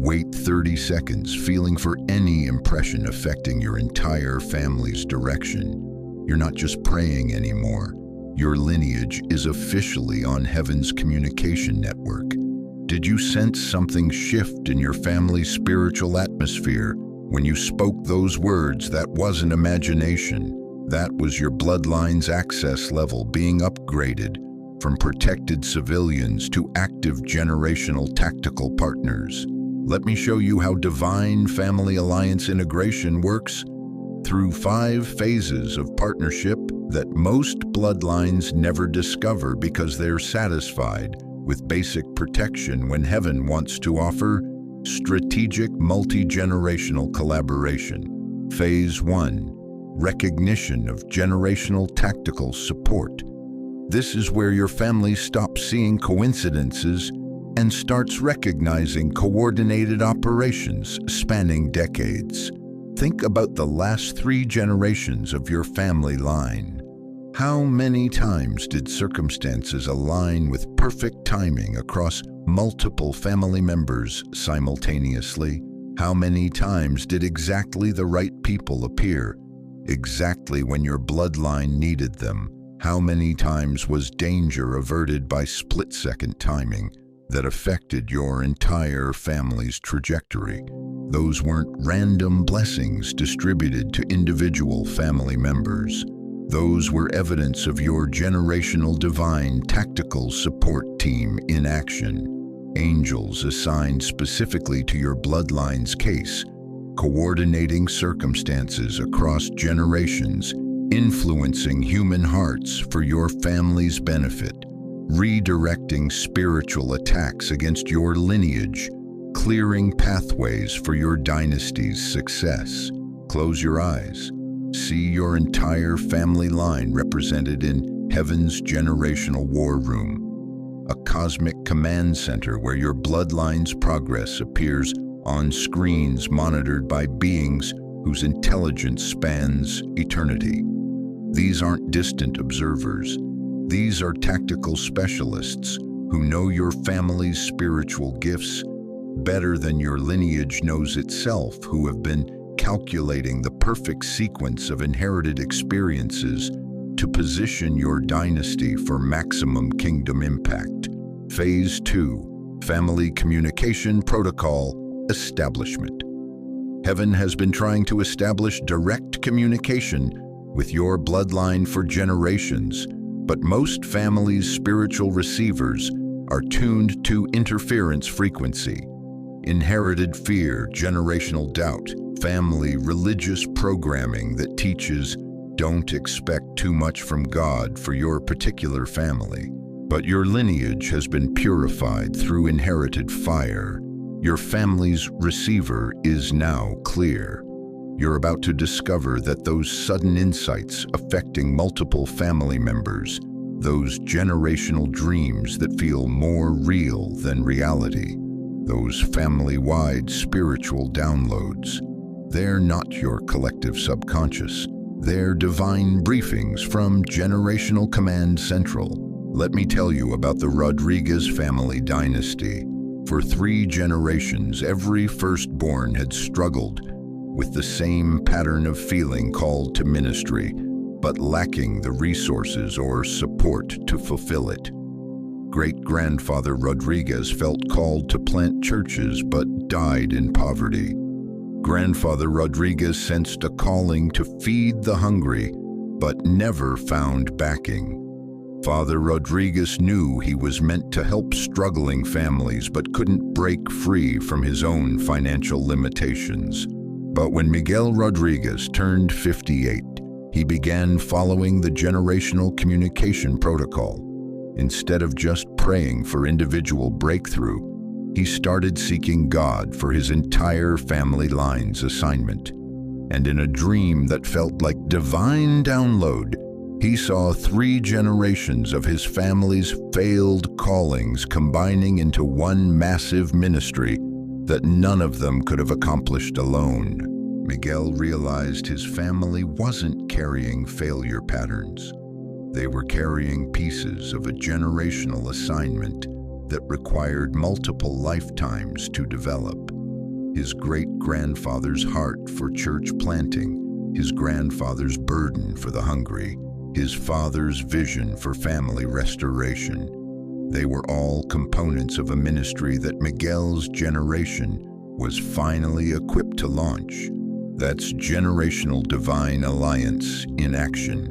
Wait 30 seconds, feeling for any impression affecting your entire family's direction. You're not just praying anymore. Your lineage is officially on heaven's communication network. Did you sense something shift in your family's spiritual atmosphere when you spoke those words? That wasn't imagination. That was your bloodline's access level being upgraded from protected civilians to active generational tactical partners. Let me show you how divine family alliance integration works through 5 phases of partnership that most bloodlines never discover because they're satisfied with basic protection when heaven wants to offer strategic multi-generational collaboration. Phase 1. Recognition of generational tactical support. This is where your family stops seeing coincidences and starts recognizing coordinated operations spanning decades. Think about the last 3 generations of your family line. How many times did circumstances align with perfect timing across multiple family members simultaneously? How many times did exactly the right people appear, exactly when your bloodline needed them? How many times was danger averted by split-second timing that affected your entire family's trajectory? Those weren't random blessings distributed to individual family members. Those were evidence of your generational divine tactical support team in action. Angels assigned specifically to your bloodline's case, coordinating circumstances across generations, influencing human hearts for your family's benefit, redirecting spiritual attacks against your lineage, clearing pathways for your dynasty's success. Close your eyes. See your entire family line represented in heaven's generational war room, a cosmic command center where your bloodline's progress appears on screens monitored by beings whose intelligence spans eternity. These aren't distant observers. These are tactical specialists who know your family's spiritual gifts better than your lineage knows itself, who have been calculating the perfect sequence of inherited experiences to position your dynasty for maximum kingdom impact. Phase 2. Family Communication Protocol Establishment. Heaven has been trying to establish direct communication with your bloodline for generations, but most families' spiritual receivers are tuned to interference frequency. Inherited fear, generational doubt, family religious programming that teaches don't expect too much from God for your particular family. But your lineage has been purified through inherited fire. Your family's receiver is now clear. You're about to discover that those sudden insights affecting multiple family members, those generational dreams that feel more real than reality, those family-wide spiritual downloads, they're not your collective subconscious. They're divine briefings from Generational Command Central. Let me tell you about the Rodriguez family dynasty. For 3 generations, every firstborn had struggled with the same pattern of feeling called to ministry, but lacking the resources or support to fulfill it. Great-grandfather Rodriguez felt called to plant churches but died in poverty. Grandfather Rodriguez sensed a calling to feed the hungry, but never found backing. Father Rodriguez knew he was meant to help struggling families but couldn't break free from his own financial limitations. But when Miguel Rodriguez turned 58, he began following the generational communication protocol. Instead of just praying for individual breakthrough, he started seeking God for his entire family line's assignment. And in a dream that felt like divine download, he saw 3 generations of his family's failed callings combining into one massive ministry that none of them could have accomplished alone. Miguel realized his family wasn't carrying failure patterns. They were carrying pieces of a generational assignment that required multiple lifetimes to develop. His great-grandfather's heart for church planting, his grandfather's burden for the hungry, his father's vision for family restoration. They were all components of a ministry that Miguel's generation was finally equipped to launch. That's generational divine alliance in action.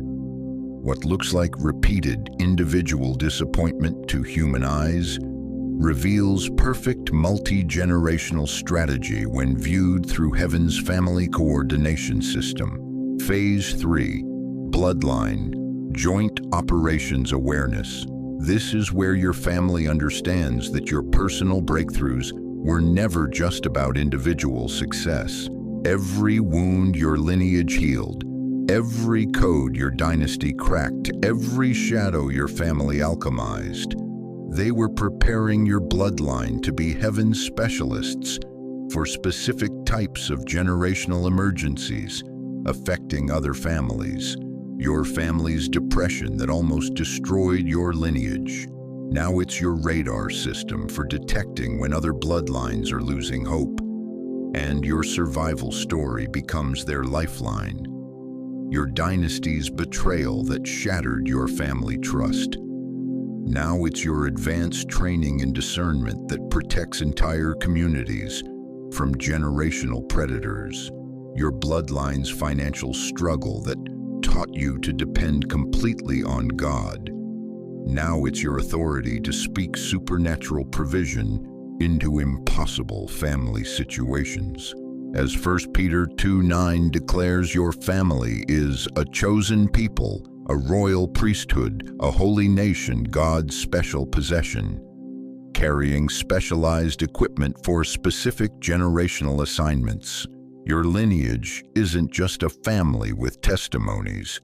What looks like repeated individual disappointment to human eyes reveals perfect multi-generational strategy when viewed through heaven's family coordination system. Phase 3, Bloodline, Joint Operations Awareness. This is where your family understands that your personal breakthroughs were never just about individual success. Every wound your lineage healed, every code your dynasty cracked, every shadow your family alchemized, they were preparing your bloodline to be heaven's specialists for specific types of generational emergencies affecting other families. Your family's depression that almost destroyed your lineage. Now it's your radar system for detecting when other bloodlines are losing hope. And your survival story becomes their lifeline. Your dynasty's betrayal that shattered your family trust. Now it's your advanced training and discernment that protects entire communities from generational predators. Your bloodline's financial struggle that taught you to depend completely on God. Now it's your authority to speak supernatural provision into impossible family situations. As 1 Peter 2:9 declares, your family is a chosen people, a royal priesthood, a holy nation, God's special possession, carrying specialized equipment for specific generational assignments. Your lineage isn't just a family with testimonies.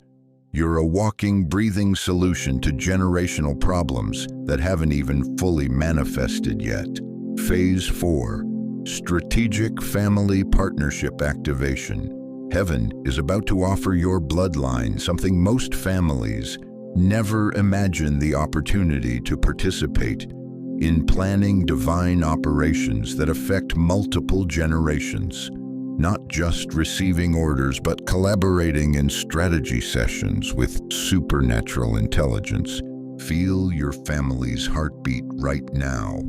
You're a walking, breathing solution to generational problems that haven't even fully manifested yet. Phase 4, Strategic Family Partnership Activation. Heaven is about to offer your bloodline something most families never imagine the opportunity to participate in, planning divine operations that affect multiple generations. Not just receiving orders, but collaborating in strategy sessions with supernatural intelligence. Feel your family's heartbeat right now.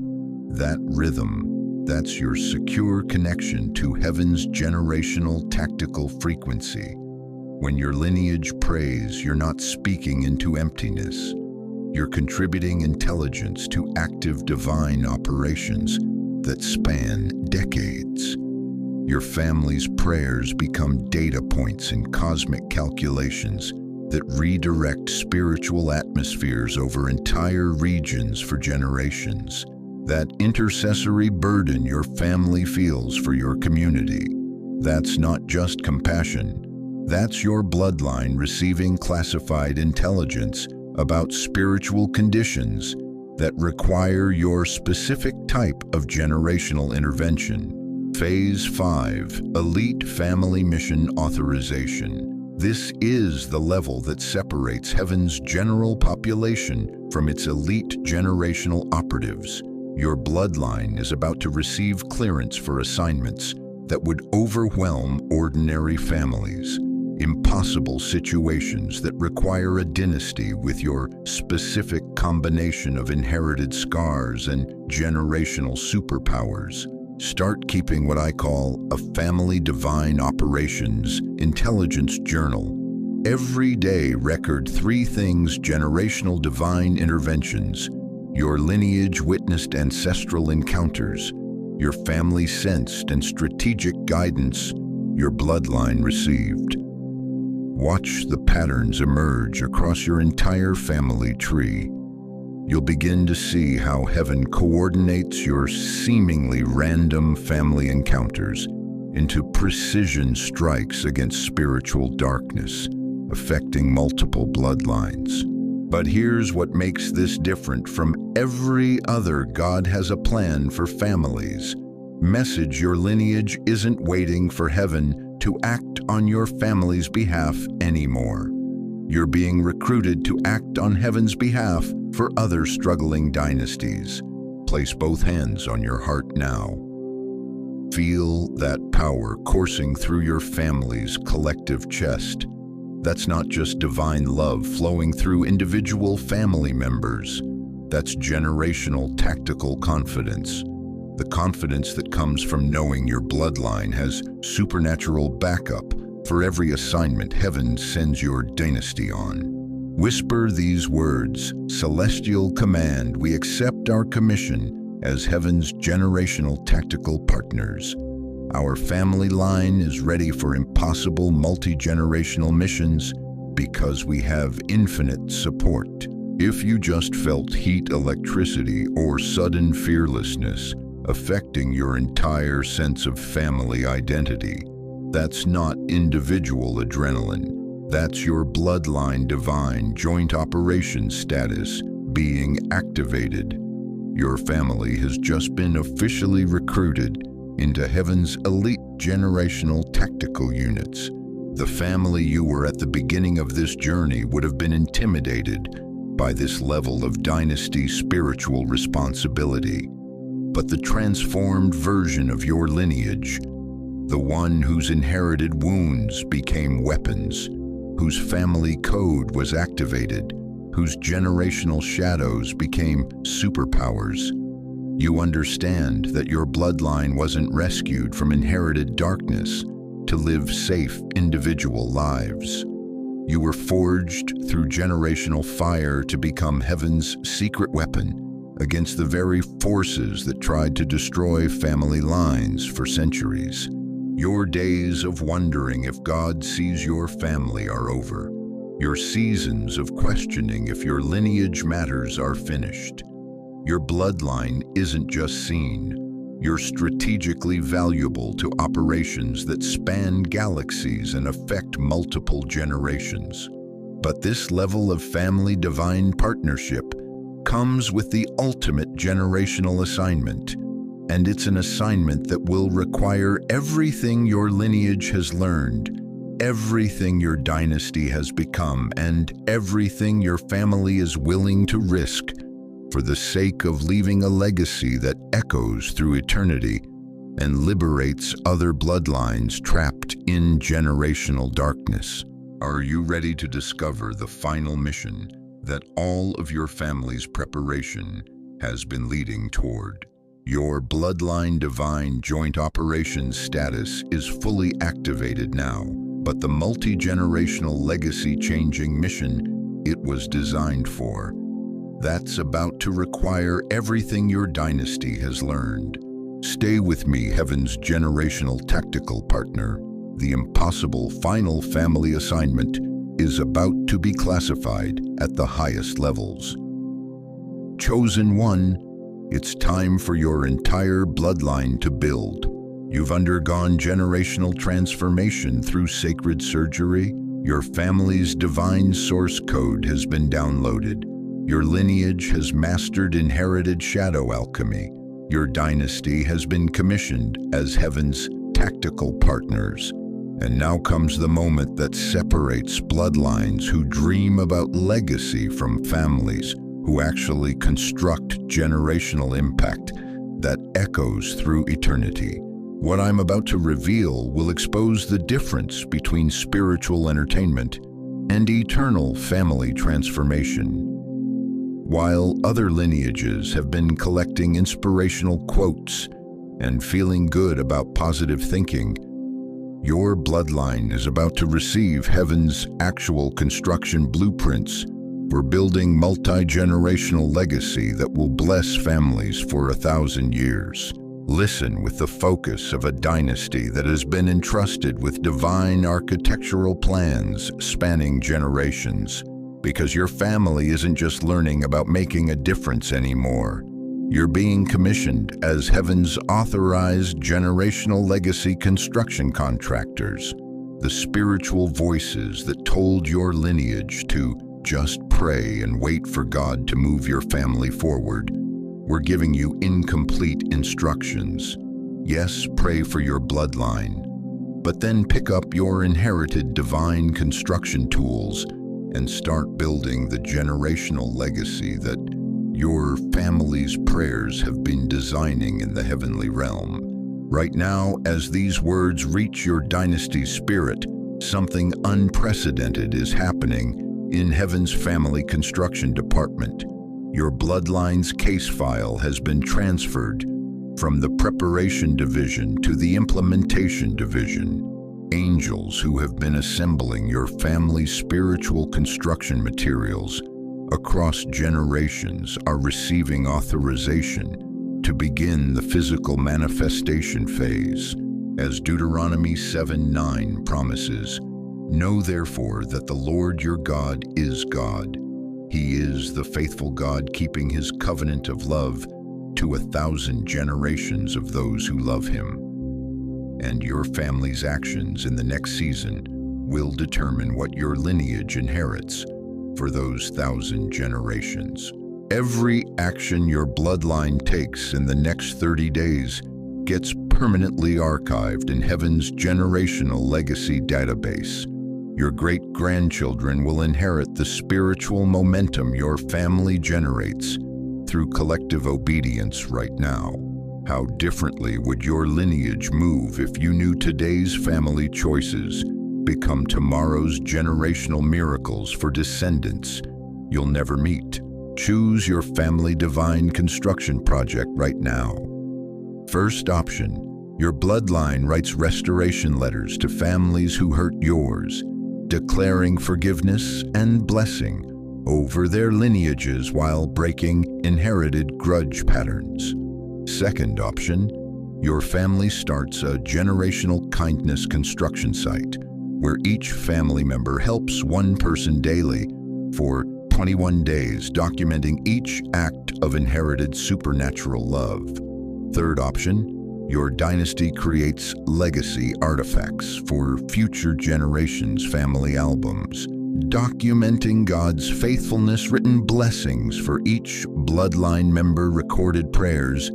That rhythm, that's your secure connection to heaven's generational tactical frequency. When your lineage prays, you're not speaking into emptiness. You're contributing intelligence to active divine operations that span decades. Your family's prayers become data points in cosmic calculations that redirect spiritual atmospheres over entire regions for generations. That intercessory burden your family feels for your community, that's not just compassion. That's your bloodline receiving classified intelligence about spiritual conditions that require your specific type of generational intervention. Phase 5, Elite Family Mission Authorization. This is the level that separates heaven's general population from its elite generational operatives. Your bloodline is about to receive clearance for assignments that would overwhelm ordinary families. Impossible situations that require a dynasty with your specific combination of inherited scars and generational superpowers. Start keeping what I call a family divine operations intelligence journal. Every day record 3 things: generational divine interventions, your lineage witnessed ancestral encounters, your family sensed and strategic guidance your bloodline received. Watch the patterns emerge across your entire family tree. You'll begin to see how heaven coordinates your seemingly random family encounters into precision strikes against spiritual darkness, affecting multiple bloodlines. But here's what makes this different from every other God has a plan for families. Message: your lineage isn't waiting for heaven to act on your family's behalf anymore. You're being recruited to act on heaven's behalf for other struggling dynasties. Place both hands on your heart now. Feel that power coursing through your family's collective chest. That's not just divine love flowing through individual family members. That's generational tactical confidence. The confidence that comes from knowing your bloodline has supernatural backup for every assignment heaven sends your dynasty on. Whisper these words, celestial command, we accept our commission as heaven's generational tactical partners. Our family line is ready for impossible multi-generational missions because we have infinite support. If you just felt heat, electricity, or sudden fearlessness affecting your entire sense of family identity, that's not individual adrenaline. That's your bloodline divine joint operations status being activated. Your family has just been officially recruited into heaven's elite generational tactical units. The family you were at the beginning of this journey would have been intimidated by this level of dynasty spiritual responsibility. But the transformed version of your lineage, the one whose inherited wounds became weapons, whose family code was activated, whose generational shadows became superpowers. You understand that your bloodline wasn't rescued from inherited darkness to live safe individual lives. You were forged through generational fire to become heaven's secret weapon against the very forces that tried to destroy family lines for centuries. Your days of wondering if God sees your family are over. Your seasons of questioning if your lineage matters are finished. Your bloodline isn't just seen. You're strategically valuable to operations that span galaxies and affect multiple generations. But this level of family divine partnership comes with the ultimate generational assignment. And it's an assignment that will require everything your lineage has learned, everything your dynasty has become, and everything your family is willing to risk for the sake of leaving a legacy that echoes through eternity and liberates other bloodlines trapped in generational darkness. Are you ready to discover the final mission that all of your family's preparation has been leading toward? Your bloodline divine joint operations status is fully activated now, but the multi-generational legacy-changing mission it was designed for, that's about to require everything your dynasty has learned. Stay with me, heaven's generational tactical partner. The impossible final family assignment is about to be classified at the highest levels. Chosen one, it's time for your entire bloodline to build. You've undergone generational transformation through sacred surgery. Your family's divine source code has been downloaded. Your lineage has mastered inherited shadow alchemy. Your dynasty has been commissioned as heaven's tactical partners. And now comes the moment that separates bloodlines who dream about legacy from families who actually construct generational impact that echoes through eternity. What I'm about to reveal will expose the difference between spiritual entertainment and eternal family transformation. While other lineages have been collecting inspirational quotes and feeling good about positive thinking, your bloodline is about to receive heaven's actual construction blueprints for building multi-generational legacy that will bless families for 1,000 years. Listen with the focus of a dynasty that has been entrusted with divine architectural plans spanning generations, because your family isn't just learning about making a difference anymore. You're being commissioned as heaven's authorized generational legacy construction contractors, the spiritual voices that told your lineage to just pray and wait for God to move your family forward. We're giving you incomplete instructions. Yes, pray for your bloodline, but then pick up your inherited divine construction tools and start building the generational legacy that your family's prayers have been designing in the heavenly realm. Right now, as these words reach your dynasty's spirit, something unprecedented is happening in Heaven's Family Construction Department. Your Bloodline's case file has been transferred from the Preparation Division to the Implementation Division. Angels who have been assembling your family's spiritual construction materials across generations are receiving authorization to begin the physical manifestation phase. As Deuteronomy 7:9 promises, "Know therefore that the Lord your God is God. He is the faithful God, keeping his covenant of love to 1,000 generations of those who love him." And your family's actions in the next season will determine what your lineage inherits for those 1,000 generations. Every action your bloodline takes in the next 30 days gets permanently archived in Heaven's generational legacy database. Your great-grandchildren will inherit the spiritual momentum your family generates through collective obedience right now. How differently would your lineage move if you knew today's family choices become tomorrow's generational miracles for descendants you'll never meet? Choose your family divine construction project right now. First option, your bloodline writes restoration letters to families who hurt yours, declaring forgiveness and blessing over their lineages while breaking inherited grudge patterns. Second option, your family starts a generational kindness construction site where each family member helps one person daily for 21 days, documenting each act of inherited supernatural love. Third option, your dynasty creates legacy artifacts for future generations' family albums, documenting God's faithfulness, written blessings for each bloodline member, recorded prayers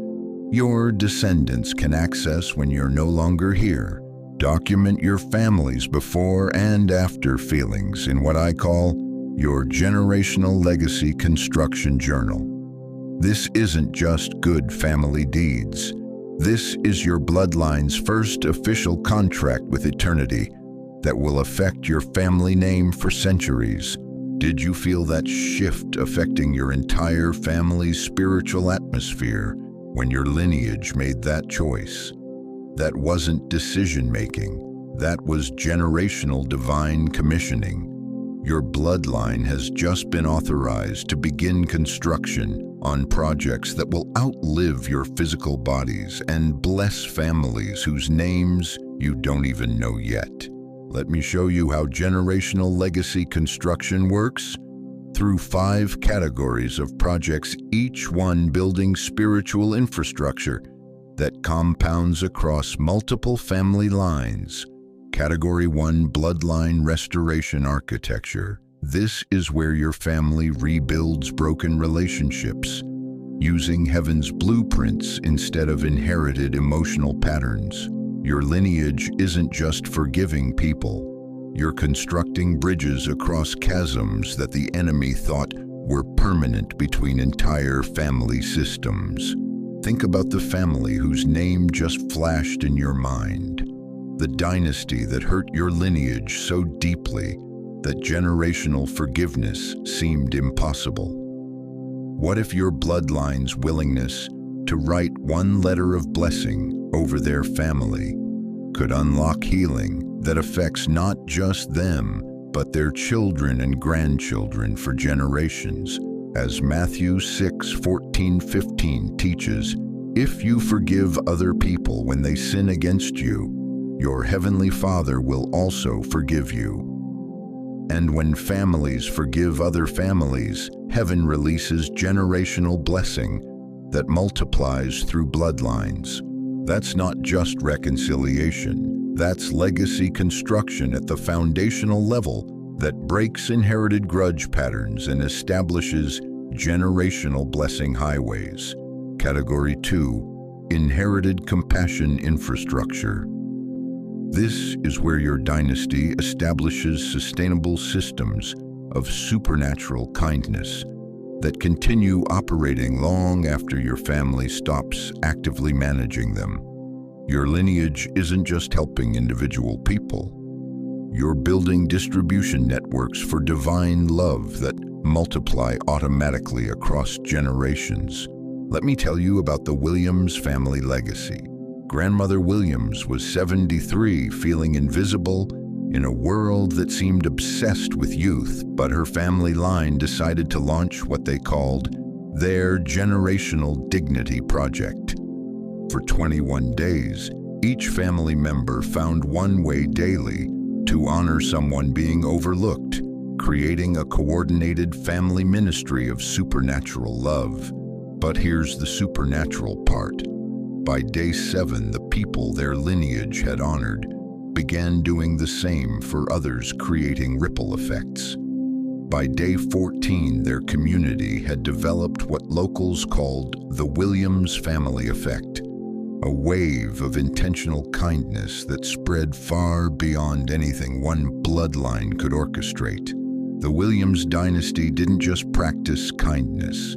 your descendants can access when you're no longer here. Document your family's before and after feelings in what I call your generational legacy construction journal. This isn't just good family deeds. This is your bloodline's first official contract with eternity that will affect your family name for centuries. Did you feel that shift affecting your entire family's spiritual atmosphere when your lineage made that choice? That wasn't decision-making. That was generational divine commissioning. Your bloodline has just been authorized to begin construction on projects that will outlive your physical bodies and bless families whose names you don't even know yet. Let me show you how generational legacy construction works. Through 5 categories of projects, each one building spiritual infrastructure that compounds across multiple family lines. Category 1, Bloodline Restoration Architecture. This is where your family rebuilds broken relationships, using Heaven's blueprints instead of inherited emotional patterns. Your lineage isn't just forgiving people. You're constructing bridges across chasms that the enemy thought were permanent between entire family systems. Think about the family whose name just flashed in your mind. The dynasty that hurt your lineage so deeply that generational forgiveness seemed impossible. What if your bloodline's willingness to write one letter of blessing over their family could unlock healing that affects not just them, but their children and grandchildren for generations? As Matthew 6:14-15 teaches, if you forgive other people when they sin against you, your heavenly Father will also forgive you. And when families forgive other families, heaven releases generational blessing that multiplies through bloodlines. That's not just reconciliation. That's legacy construction at the foundational level that breaks inherited grudge patterns and establishes generational blessing highways. Category 2, Inherited Compassion Infrastructure. This is where your dynasty establishes sustainable systems of supernatural kindness that continue operating long after your family stops actively managing them. Your lineage isn't just helping individual people. You're building distribution networks for divine love that multiply automatically across generations. Let me tell you about the Williams family legacy. Grandmother Williams was 73, feeling invisible in a world that seemed obsessed with youth, but her family line decided to launch what they called their Generational Dignity Project. For 21 days, each family member found one way daily to honor someone being overlooked, creating a coordinated family ministry of supernatural love. But here's the supernatural part. By day 7, the people their lineage had honored began doing the same for others, creating ripple effects. By day 14, their community had developed what locals called the Williams family effect, a wave of intentional kindness that spread far beyond anything one bloodline could orchestrate. The Williams dynasty didn't just practice kindness.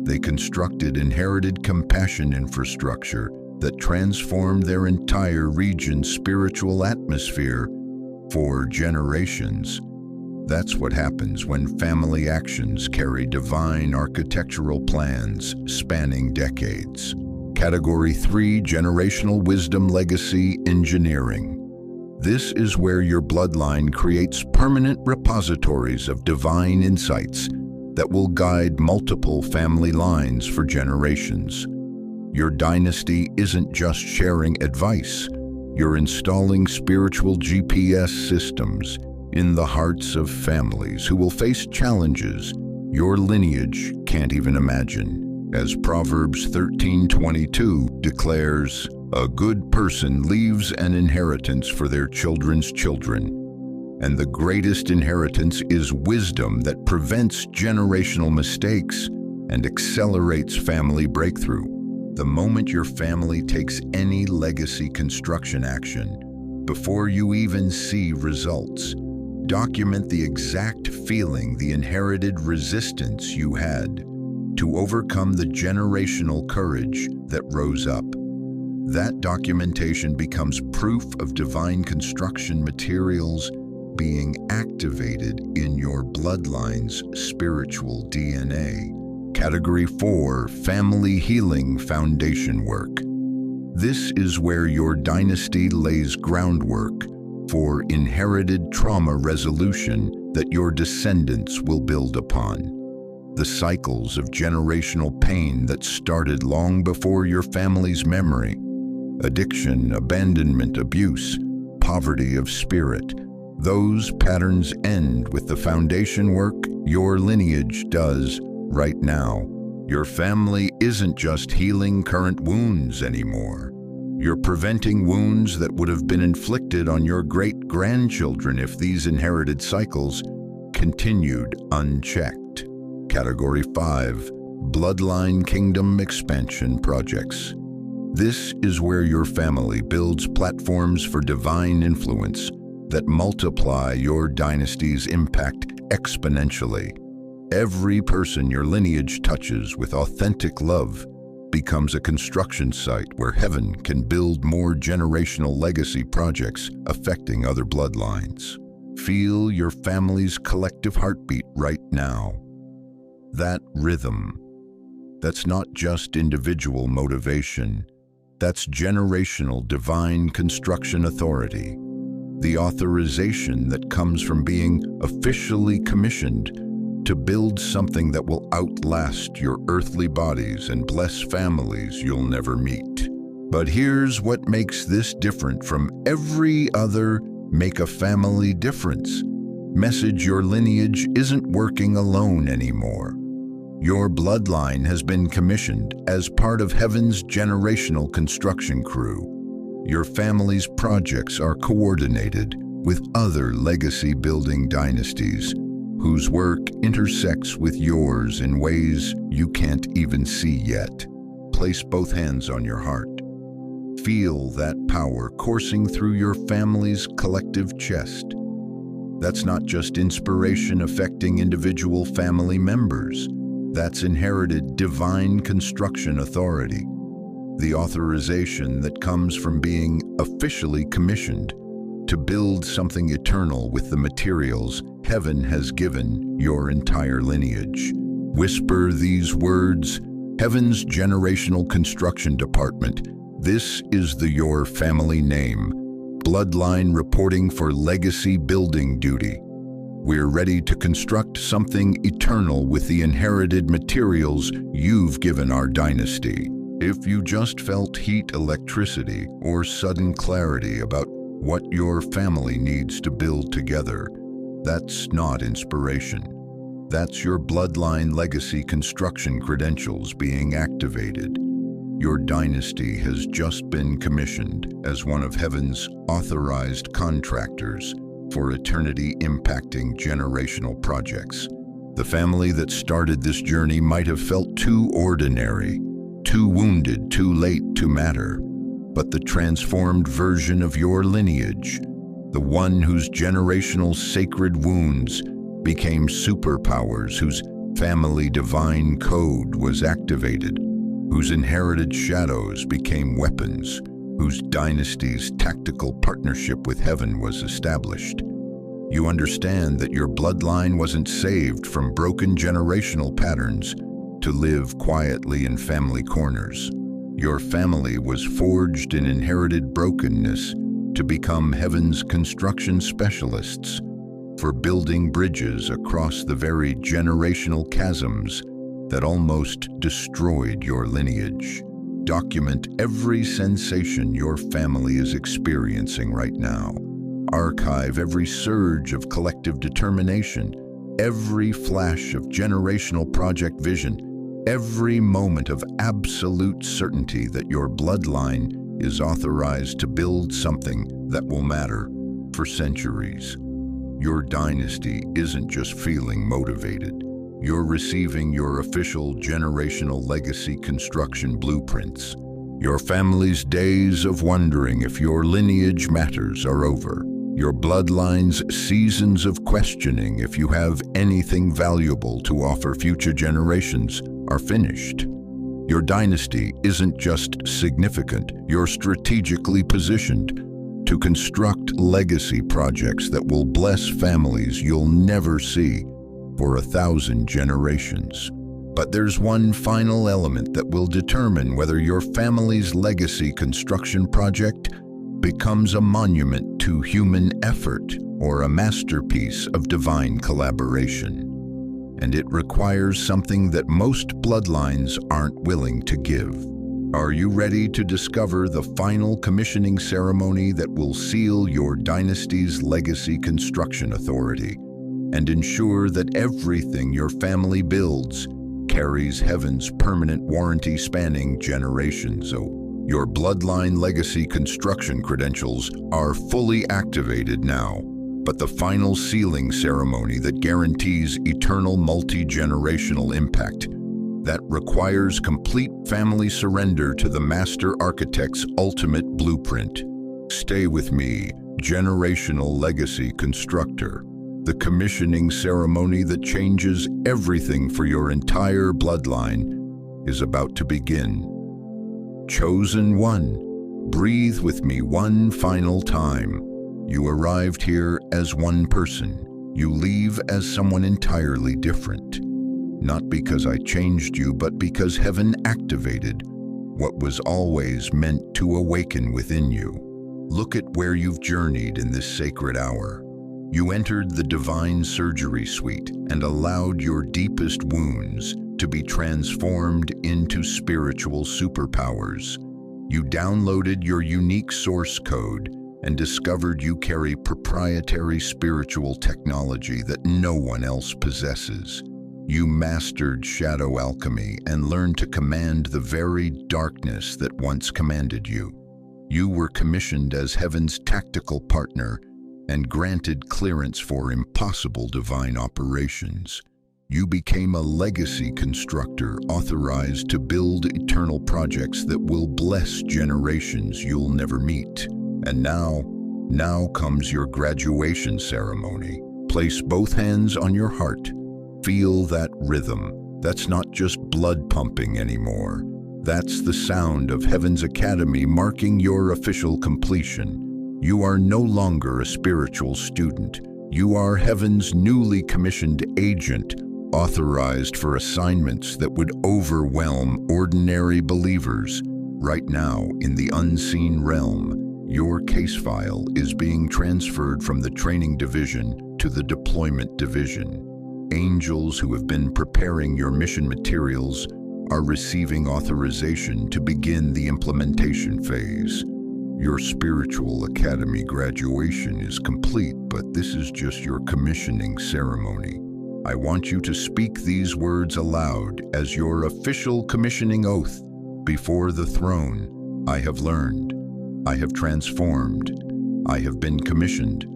They constructed inherited compassion infrastructure that transformed their entire region's spiritual atmosphere for generations. That's what happens when family actions carry divine architectural plans spanning decades. Category 3, Generational Wisdom Legacy Engineering. This is where your bloodline creates permanent repositories of divine insights that will guide multiple family lines for generations. Your dynasty isn't just sharing advice. You're installing spiritual GPS systems in the hearts of families who will face challenges your lineage can't even imagine. As Proverbs 13:22 declares, "A good person leaves an inheritance for their children's children." And the greatest inheritance is wisdom that prevents generational mistakes and accelerates family breakthrough. The moment your family takes any legacy construction action, before you even see results, document the exact feeling, the inherited resistance you had to overcome the generational courage that rose up. That documentation becomes proof of divine construction materials being activated in your bloodline's spiritual DNA. Category 4, Family Healing Foundation Work. This is where your dynasty lays groundwork for inherited trauma resolution that your descendants will build upon. The cycles of generational pain that started long before your family's memory. Addiction, abandonment, abuse, poverty of spirit. Those patterns end with the foundation work your lineage does right now. Your family isn't just healing current wounds anymore. You're preventing wounds that would have been inflicted on your great-grandchildren if these inherited cycles continued unchecked. Category 5, Bloodline Kingdom Expansion Projects. This is where your family builds platforms for divine influence that multiply your dynasty's impact exponentially. Every person your lineage touches with authentic love becomes a construction site where heaven can build more generational legacy projects affecting other bloodlines. Feel your family's collective heartbeat right now. That rhythm. That's not just individual motivation. That's generational divine construction authority. The authorization that comes from being officially commissioned to build something that will outlast your earthly bodies and bless families you'll never meet. But here's what makes this different from every other Make a Family difference message. Your lineage isn't working alone anymore. Your bloodline has been commissioned as part of heaven's generational construction crew. Your family's projects are coordinated with other legacy-building dynasties whose work intersects with yours in ways you can't even see yet. Place both hands on your heart. Feel that power coursing through your family's collective chest. That's not just inspiration affecting individual family members. That's inherited divine construction authority, the authorization that comes from being officially commissioned to build something eternal with the materials heaven has given your entire lineage. Whisper these words: Heaven's Generational Construction Department. This is the Your Family name. Bloodline reporting for legacy building duty. We're ready to construct something eternal with the inherited materials you've given our dynasty. If you just felt heat, electricity, or sudden clarity about what your family needs to build together, that's not inspiration. That's your bloodline legacy construction credentials being activated. Your dynasty has just been commissioned as one of heaven's authorized contractors for eternity-impacting generational projects. The family that started this journey might have felt too ordinary, too wounded, too late to matter. But the transformed version of your lineage, the one whose generational sacred wounds became superpowers, whose family divine code was activated, whose inherited shadows became weapons, whose dynasty's tactical partnership with heaven was established. You understand that your bloodline wasn't saved from broken generational patterns to live quietly in family corners. Your family was forged in inherited brokenness to become heaven's construction specialists for building bridges across the very generational chasms that almost destroyed your lineage. Document every sensation your family is experiencing right now. Archive every surge of collective determination, every flash of generational project vision, every moment of absolute certainty that your bloodline is authorized to build something that will matter for centuries. Your dynasty isn't just feeling motivated. You're receiving your official generational legacy construction blueprints. Your family's days of wondering if your lineage matters are over. Your bloodline's seasons of questioning if you have anything valuable to offer future generations are finished. Your dynasty isn't just significant, you're strategically positioned to construct legacy projects that will bless families you'll never see for 1,000 generations. But there's one final element that will determine whether your family's legacy construction project becomes a monument to human effort or a masterpiece of divine collaboration. And it requires something that most bloodlines aren't willing to give. Are you ready to discover the final commissioning ceremony that will seal your dynasty's legacy construction authority and ensure that everything your family builds carries heaven's permanent warranty spanning generations? So your bloodline legacy construction credentials are fully activated now, but the final sealing ceremony that guarantees eternal multi-generational impact, that requires complete family surrender to the master architect's ultimate blueprint. Stay with me, generational legacy constructor. The commissioning ceremony that changes everything for your entire bloodline is about to begin. Chosen one, breathe with me one final time. You arrived here as one person. You leave as someone entirely different. Not because I changed you, but because heaven activated what was always meant to awaken within you. Look at where you've journeyed in this sacred hour. You entered the divine surgery suite and allowed your deepest wounds to be transformed into spiritual superpowers. You downloaded your unique source code and discovered you carry proprietary spiritual technology that no one else possesses. You mastered shadow alchemy and learned to command the very darkness that once commanded you. You were commissioned as heaven's tactical partner and granted clearance for impossible divine operations. You became a legacy constructor authorized to build eternal projects that will bless generations you'll never meet. And now comes your graduation ceremony. Place both hands on your heart. Feel that rhythm. That's not just blood pumping anymore. That's the sound of Heaven's Academy marking your official completion. You are no longer a spiritual student. You are Heaven's newly commissioned agent, authorized for assignments that would overwhelm ordinary believers. Right now, in the unseen realm, your case file is being transferred from the training division to the deployment division. Angels who have been preparing your mission materials are receiving authorization to begin the implementation phase. Your spiritual academy graduation is complete, but this is just your commissioning ceremony. I want you to speak these words aloud as your official commissioning oath before the throne. I have learned. I have transformed. I have been commissioned.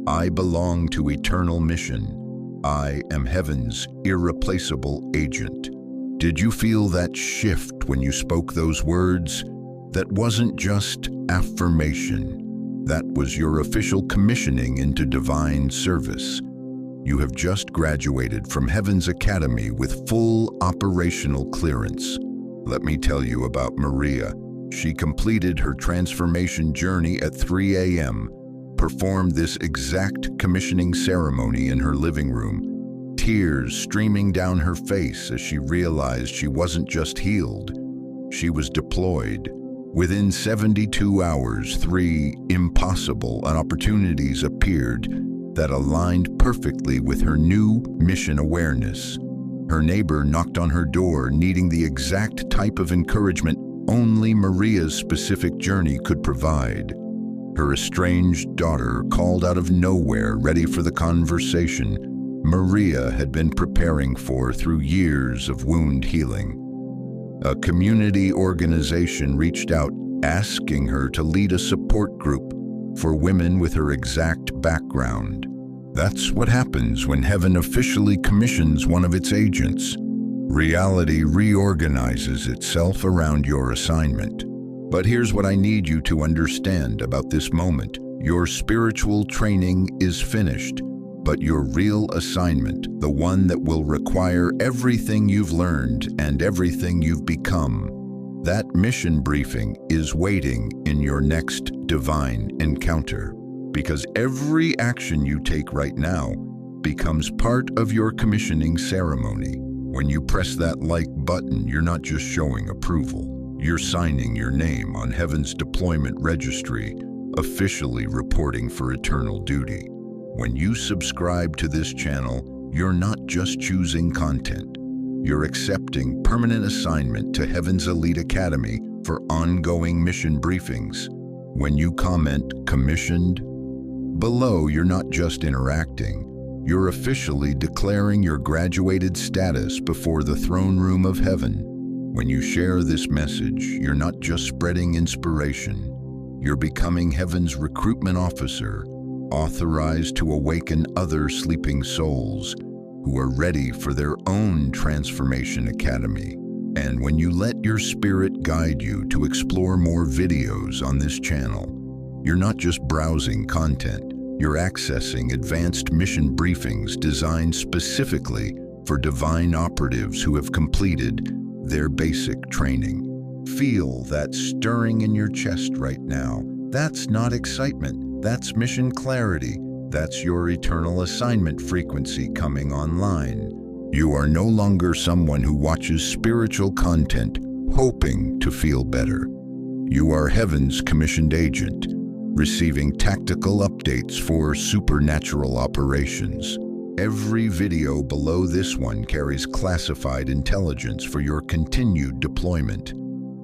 I belong to eternal mission. I am Heaven's irreplaceable agent. Did you feel that shift when you spoke those words? That wasn't just affirmation. That was your official commissioning into divine service. You have just graduated from Heaven's Academy with full operational clearance. Let me tell you about Maria. She completed her transformation journey at 3 a.m., performed this exact commissioning ceremony in her living room, tears streaming down her face as she realized she wasn't just healed, she was deployed. Within 72 hours, 3 impossible opportunities appeared that aligned perfectly with her new mission awareness. Her neighbor knocked on her door, needing the exact type of encouragement only Maria's specific journey could provide. Her estranged daughter called out of nowhere, ready for the conversation Maria had been preparing for through years of wound healing. A community organization reached out, asking her to lead a support group for women with her exact background. That's what happens when Heaven officially commissions one of its agents. Reality reorganizes itself around your assignment. But here's what I need you to understand about this moment. Your spiritual training is finished, but your real assignment, the one that will require everything you've learned and everything you've become, that mission briefing is waiting in your next divine encounter. Because every action you take right now becomes part of your commissioning ceremony. When you press that like button, you're not just showing approval. You're signing your name on Heaven's deployment registry, officially reporting for eternal duty. When you subscribe to this channel, you're not just choosing content. You're accepting permanent assignment to Heaven's Elite Academy for ongoing mission briefings. When you comment "commissioned" below, you're not just interacting. You're officially declaring your graduated status before the throne room of Heaven. When you share this message, you're not just spreading inspiration. You're becoming Heaven's recruitment officer, authorized to awaken other sleeping souls who are ready for their own transformation academy. And when you let your spirit guide you to explore more videos on this channel, you're not just browsing content, you're accessing advanced mission briefings designed specifically for divine operatives who have completed their basic training. Feel that stirring in your chest right now. That's not excitement, that's mission clarity. That's your eternal assignment frequency coming online. You are no longer someone who watches spiritual content hoping to feel better. You are Heaven's commissioned agent, receiving tactical updates for supernatural operations. Every video below this one carries classified intelligence for your continued deployment.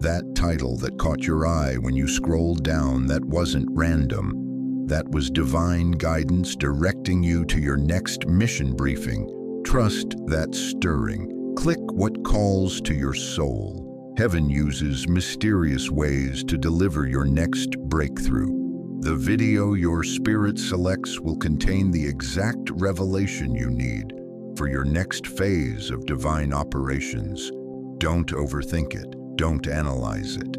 That title that caught your eye when you scrolled down, that wasn't random. That was divine guidance directing you to your next mission briefing. Trust that stirring. Click what calls to your soul. Heaven uses mysterious ways to deliver your next breakthrough. The video your spirit selects will contain the exact revelation you need for your next phase of divine operations. Don't overthink it. Don't analyze it.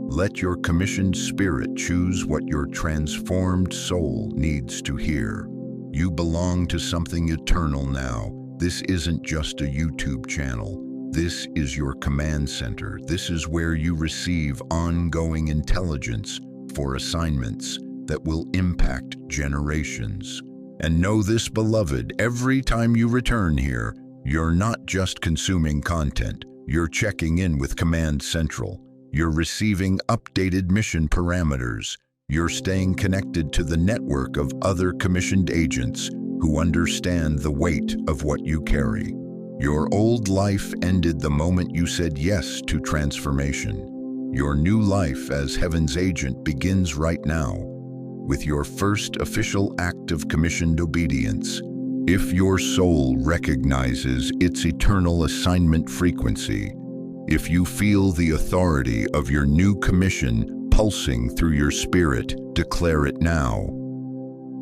Let your commissioned spirit choose what your transformed soul needs to hear. You belong to something eternal now. This isn't just a YouTube channel. This is your command center. This is where you receive ongoing intelligence for assignments that will impact generations. And know this, beloved, every time you return here, you're not just consuming content. You're checking in with Command Central. You're receiving updated mission parameters. You're staying connected to the network of other commissioned agents who understand the weight of what you carry. Your old life ended the moment you said yes to transformation. Your new life as Heaven's agent begins right now, with your first official act of commissioned obedience. If your soul recognizes its eternal assignment frequency, if you feel the authority of your new commission pulsing through your spirit, declare it now.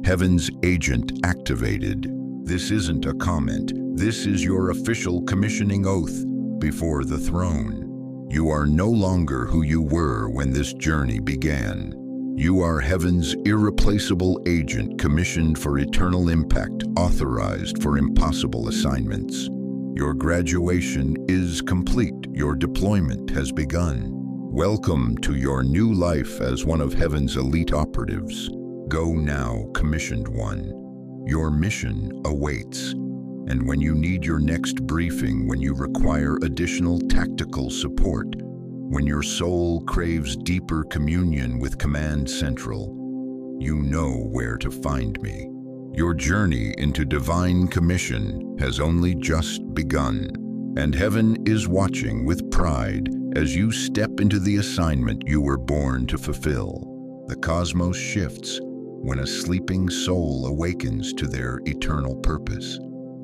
Heaven's agent activated. This isn't a comment. This is your official commissioning oath before the throne. You are no longer who you were when this journey began. You are Heaven's irreplaceable agent, commissioned for eternal impact, authorized for impossible assignments. Your graduation is complete. Your deployment has begun. Welcome to your new life as one of Heaven's elite operatives. Go now, Commissioned One. Your mission awaits. And when you need your next briefing, when you require additional tactical support, when your soul craves deeper communion with Command Central, you know where to find me. Your journey into divine commission has only just begun, and Heaven is watching with pride as you step into the assignment you were born to fulfill. The cosmos shifts when a sleeping soul awakens to their eternal purpose.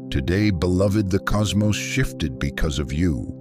Today, beloved, the cosmos shifted because of you.